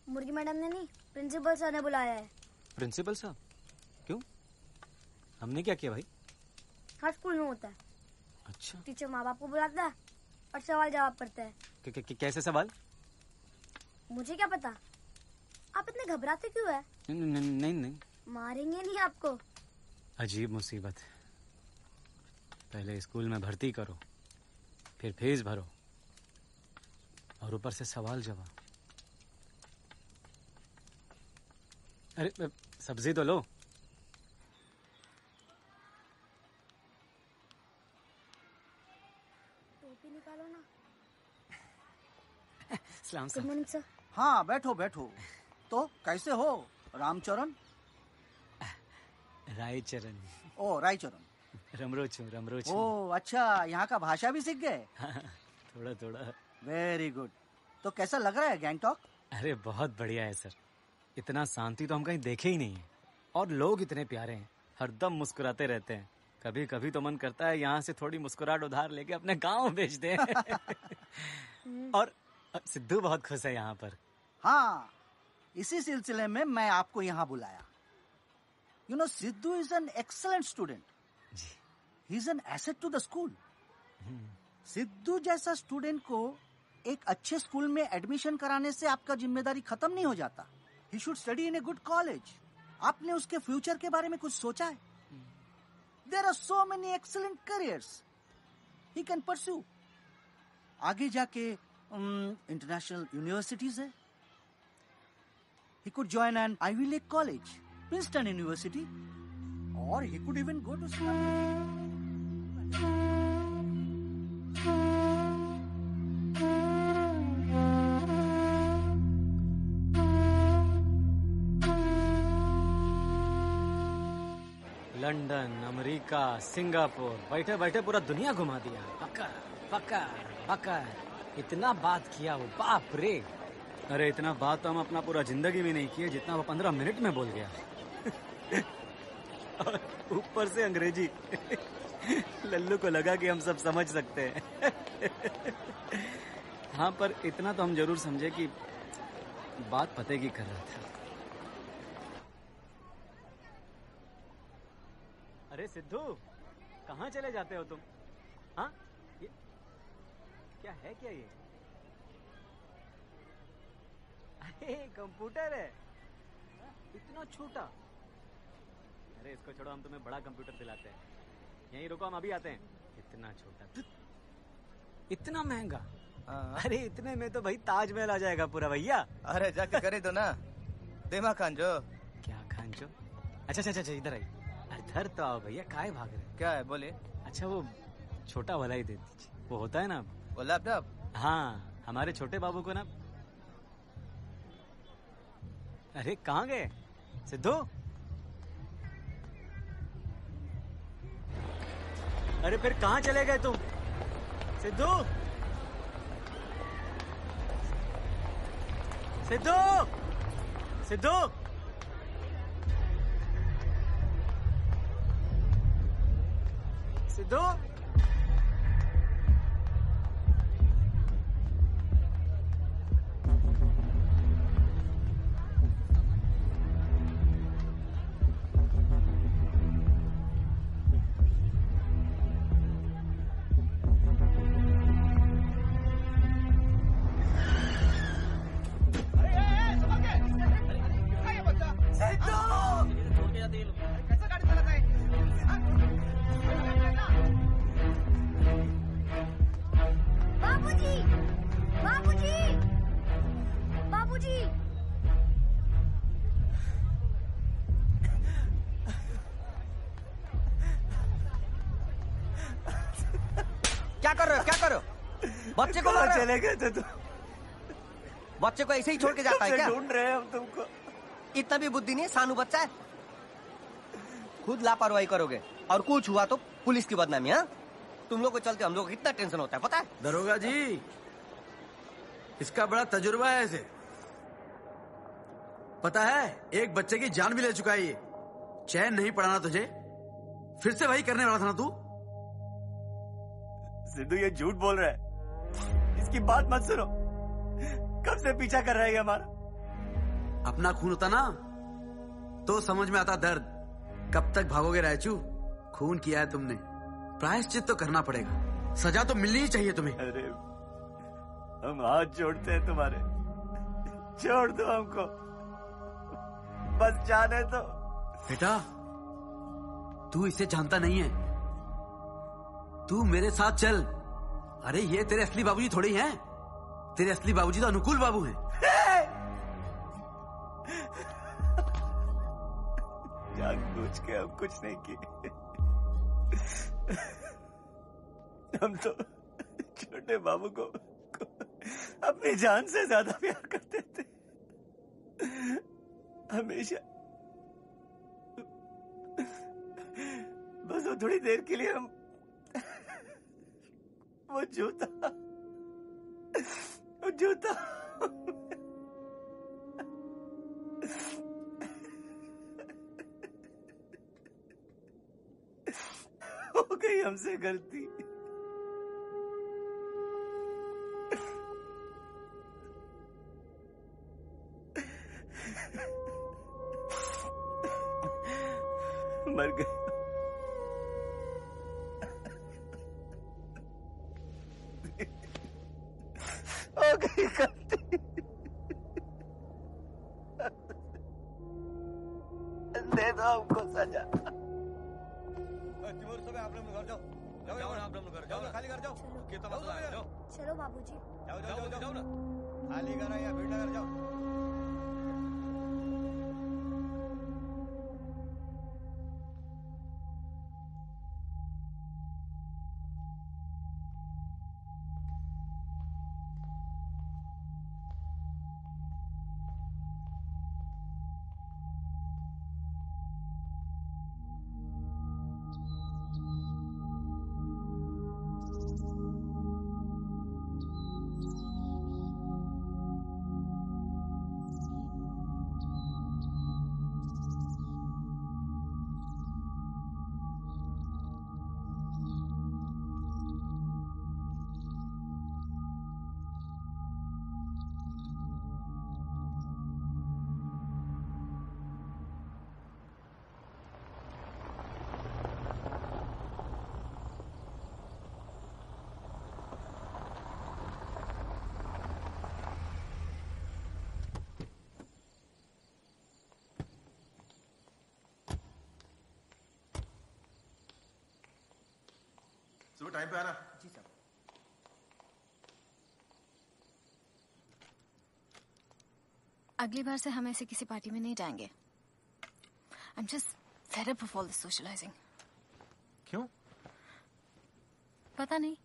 मुर्गी मैडम ने नहीं, प्रिंसिपल सर ने बुलाया है। प्रिंसिपल साहब? क्यों? हमने क्या किया भाई? हर स्कूल में होता है। अच्छा। टीचर माँ बाप को बुलाता है और सवाल जवाब करता है। कैसे सवाल? मुझे क्या पता, आप इतने घबराते क्यों है? नहीं। मारेंगे नहीं आपको। अजीब मुसीबत, पहले स्कूल में भर्ती करो, फिर फीस भरो और ऊपर से सवाल जवाब। अरे सब्जी तो लो। टोपी निकालो ना। सलाम गुड मॉर्निंग सर। हाँ बैठो बैठो। तो कैसे हो रामचरण? रायचरण। ओ रायचरण। रमरोचू। ओ अच्छा, यहाँ का भाषा भी सीख गए? थोड़ा। Very good. तो कैसा लग रहा है गैंगटॉक? अरे बहुत बढ़िया है सर, इतना शांति तो हम कहीं देखे ही नहीं है और लोग इतने प्यारे हैं, हरदम मुस्कुराते रहते हैं। कभी कभी तो मन करता है यहाँ से थोड़ी मुस्कुराहट उधार लेके अपने गांव भेज दें। और सिद्धू बहुत खुश है यहाँ पर। हाँ, इसी सिलसिले में मैं आपको यहाँ बुलाया। You know, Sidhu is an excellent student. He is an asset to the school. Sidhu जैसा स्टूडेंट को एक अच्छे स्कूल में एडमिशन कराने से आपका जिम्मेदारी खत्म नहीं हो जाता। He should study in a good college. आपने उसके फ्यूचर के बारे में कुछ सोचा है? There are so many excellent careers he can pursue. आगे जाके इंटरनेशनल यूनिवर्सिटीज है। He could join an Ivy League college, Princeton university, or he could even go to school. London, America, Singapore, बैठे बैठे पूरा दुनिया घुमा दिया। पक्का इतना बात किया वो, बाप रे। अरे इतना बात तो हम अपना पूरा जिंदगी में नहीं किए जितना वो 15 मिनट में बोल गया। और ऊपर से अंग्रेजी। लल्लू को लगा कि हम सब समझ सकते हैं। हाँ, पर इतना तो हम जरूर समझे कि बात पते की कर रहा था। अरे सिद्धू, कहाँ चले जाते हो तुम? हाँ, ये क्या है? क्या ये? अरे कंप्यूटर है, इतना छोटा। अरे इसको छोड़ो, हम तुम्हें बड़ा कंप्यूटर दिलाते हैं। यहीं रुको, हम अभी आते हैं। इतना छोटा, इतना महंगा। अरे इतने में तो भाई ताजमहल आ जाएगा पूरा भैया। अरे जाके करे दो ना। दिमाग खांजो। क्या खांजो? अच्छा इधर आई। इधर तो आओ भैया, काहे भाग रहे? क्या है बोले? अच्छा वो छोटा वाला ही दे दीजिए, वो होता है ना वो लैपटॉप। हाँ, हमारे छोटे बाबू को ना। अरे कहाँ गए सिद्धू? अरे फिर कहाँ चले गए तुम सिद्धू? सिद्धू सिद्धू बाबूजी, बाबूजी, बाबूजी। क्या कर रहे हो, क्या कर रहे हो? बच्चे को मार रहे हो? चले गए थे तो बच्चे को ऐसे ही छोड़ के जाता है क्या? ढूंढ रहे हैं हम तुमको। इतना भी बुद्धि नहीं है, सानू बच्चा है। खुद लापरवाही करोगे और कुछ हुआ तो पुलिस की बदनामी। हाँ, तुम लोग को चलते हम लोग को कितना टेंशन होता है पता है? दरोगा जी, इसका बड़ा तजुर्बा है ऐसे। पता है, एक बच्चे की जान भी ले चुका है ये। चैन नहीं पड़ाना तुझे, फिर से वही करने वाला था ना तू। सिद्धू ये झूठ बोल रहा है, इसकी बात मत सुनो। कब से पीछा कर रहा है ये हमारा। अपना खून होता ना तो समझ में आता दर्द। कब तक भागोगे रायचू? खून किया है तुमने, प्रायश्चित तो करना पड़ेगा। सजा तो मिलनी ही चाहिए तुम्हें। अरे हम हाथ जोड़ते हैं तुम्हारे, छोड़ दो हमको, बस जाने दो। बेटा, तू इसे जानता नहीं है, तू मेरे साथ चल। अरे ये तेरे असली बाबूजी थोड़ी हैं, तेरे असली बाबूजी तो अनुकूल बाबू हैं। जानबूझ के हम कुछ नहीं किए। हम तो छोटे बाबू को अपनी जान से ज्यादा प्यार करते थे, हमेशा। बस वो थोड़ी देर के लिए हम वो जूता हो गई हमसे गलती। मर गए। हो गई गलती। दे दो हमको सजा। तिमोर सब आप लोग घर जाओ, जाओ आप लोग घर जाओ, खाली घर जाओ। कितना मसला है, जाओ चलो बाबूजी। जाओ जाओ जाओ ना, खाली घर है या भीड़ घर जाओ। सुबह टाइम पे आना। जी सर। अगली बार से हम ऐसे किसी पार्टी में नहीं जाएंगे। I am just fed up of all this socialising. क्यों? पता नहीं,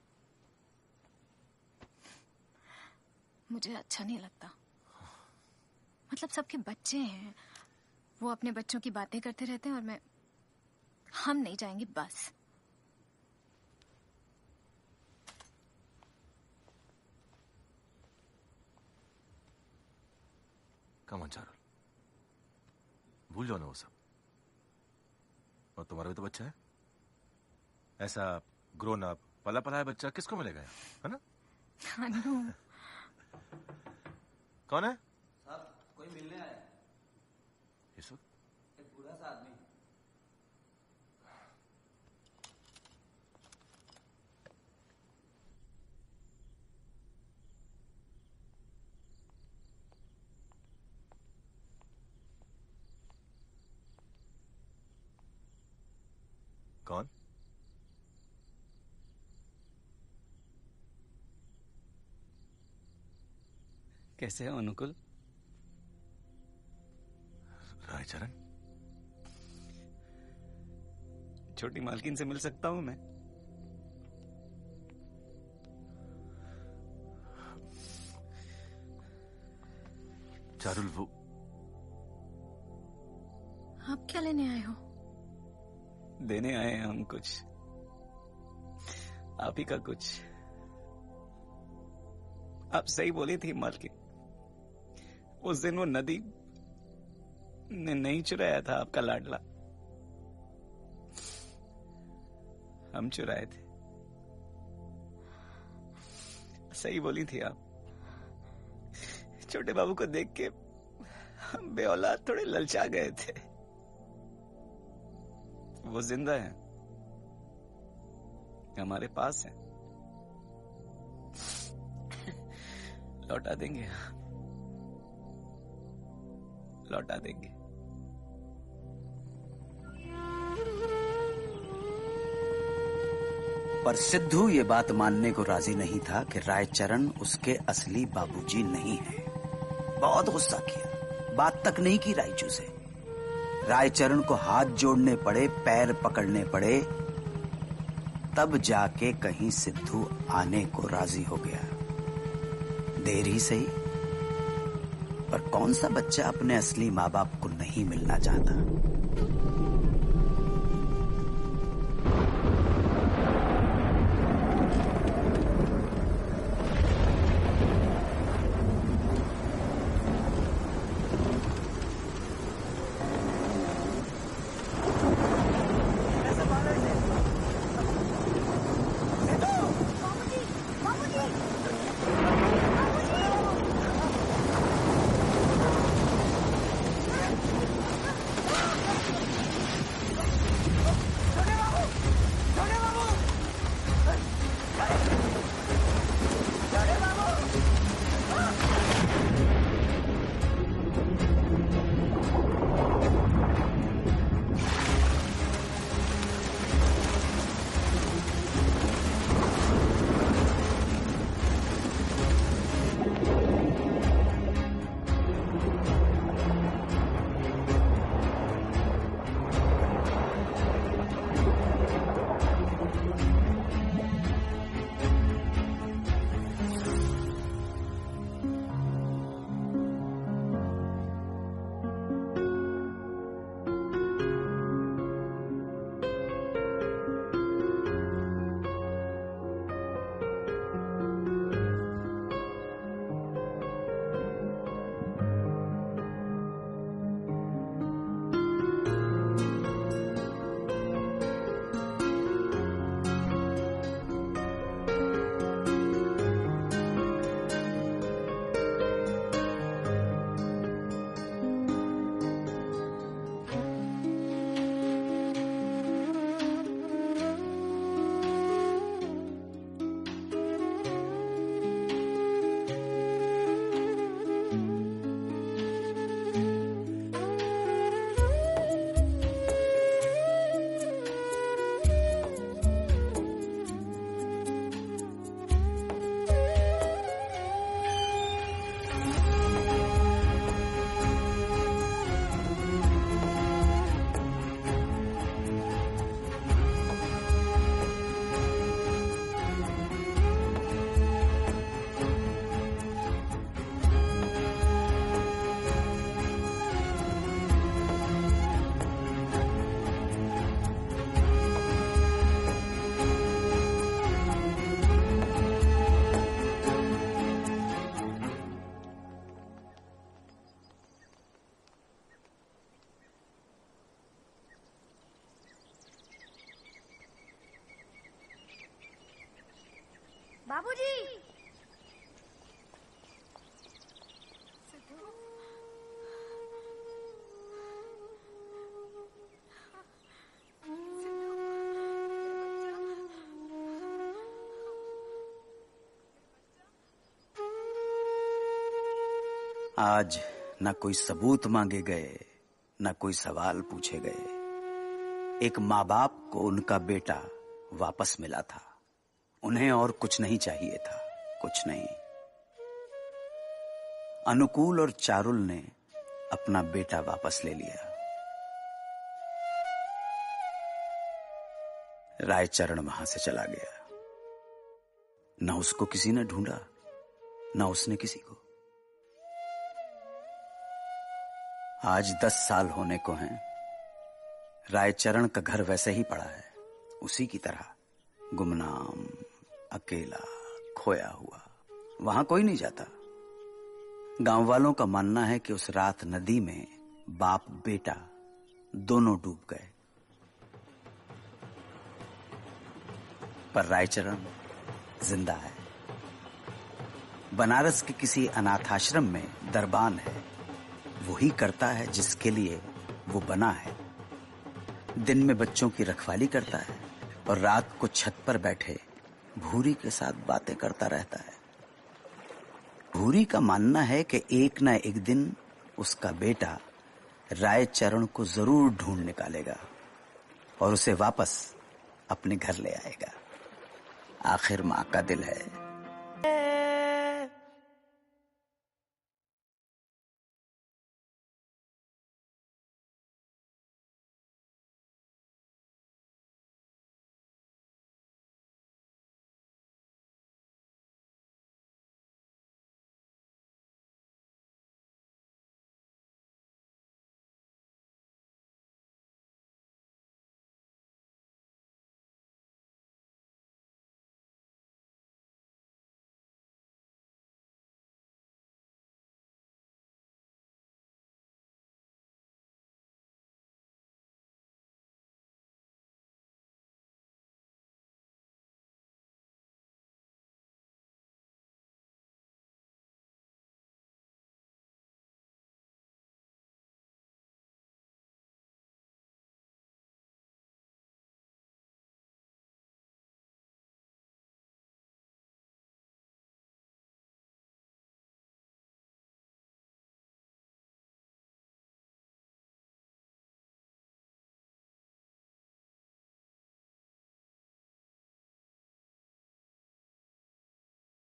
मुझे अच्छा नहीं लगता। मतलब सबके बच्चे हैं, वो अपने बच्चों की बातें करते रहते हैं और हम नहीं जाएंगे बस। कम ऑन चारुल, भूल जाओ ना वो सब। और तुम्हारा भी तो बच्चा है, ऐसा ग्रोन अप पला पलाया बच्चा किसको मिलेगा, है ना? कौन है? साहब कोई मिलने आया इस वक्त? एक बूढ़ा सा आदमी। कौन? कैसे हो अनुकुल? रायचरण, छोटी मालकिन से मिल सकता हूं मैं? चारुल, वो आप क्या लेने आए हो? देने आए हैं हम कुछ, आप ही का कुछ। आप सही बोली थी मालकिन, उस दिन वो नदी ने नहीं चुराया था आपका लाडला, हम चुराए थे। सही बोली थी आप। छोटे बाबू को देख के हम बेऔलाद थोड़े ललचा गए थे। वो जिंदा है, हमारे पास है, लौटा देंगे, लौटा देंगे। पर सिद्धू ये बात मानने को राजी नहीं था कि रायचरण उसके असली बाबूजी नहीं है। बहुत गुस्सा किया, बात तक नहीं की रायचू से। रायचरण को हाथ जोड़ने पड़े, पैर पकड़ने पड़े, तब जाके कहीं सिद्धू आने को राजी हो गया। देर ही सही, पर कौन सा बच्चा अपने असली माँ बाप को नहीं मिलना चाहता। बाबूजी। आज न कोई सबूत मांगे गए, न कोई सवाल पूछे गए। एक माँ बाप को उनका बेटा वापस मिला था। उन्हें और कुछ नहीं चाहिए था, कुछ नहीं। अनुकूल और चारुल ने अपना बेटा वापस ले लिया। रायचरण वहां से चला गया। न उसको किसी ने ढूंढा, न उसने किसी को। आज 10 साल होने को हैं। रायचरण का घर वैसे ही पड़ा है, उसी की तरह, गुमनाम, अकेला, खोया हुआ। वहां कोई नहीं जाता। गांव वालों का मानना है कि उस रात नदी में बाप बेटा दोनों डूब गए, पर रायचरण जिंदा है। बनारस के किसी अनाथाश्रम में दरबान है। वही करता है जिसके लिए वो बना है। दिन में बच्चों की रखवाली करता है और रात को छत पर बैठे भूरी के साथ बातें करता रहता है। भूरी का मानना है कि एक ना एक दिन उसका बेटा रायचरण को जरूर ढूंढ निकालेगा और उसे वापस अपने घर ले आएगा। आखिर माँ का दिल है।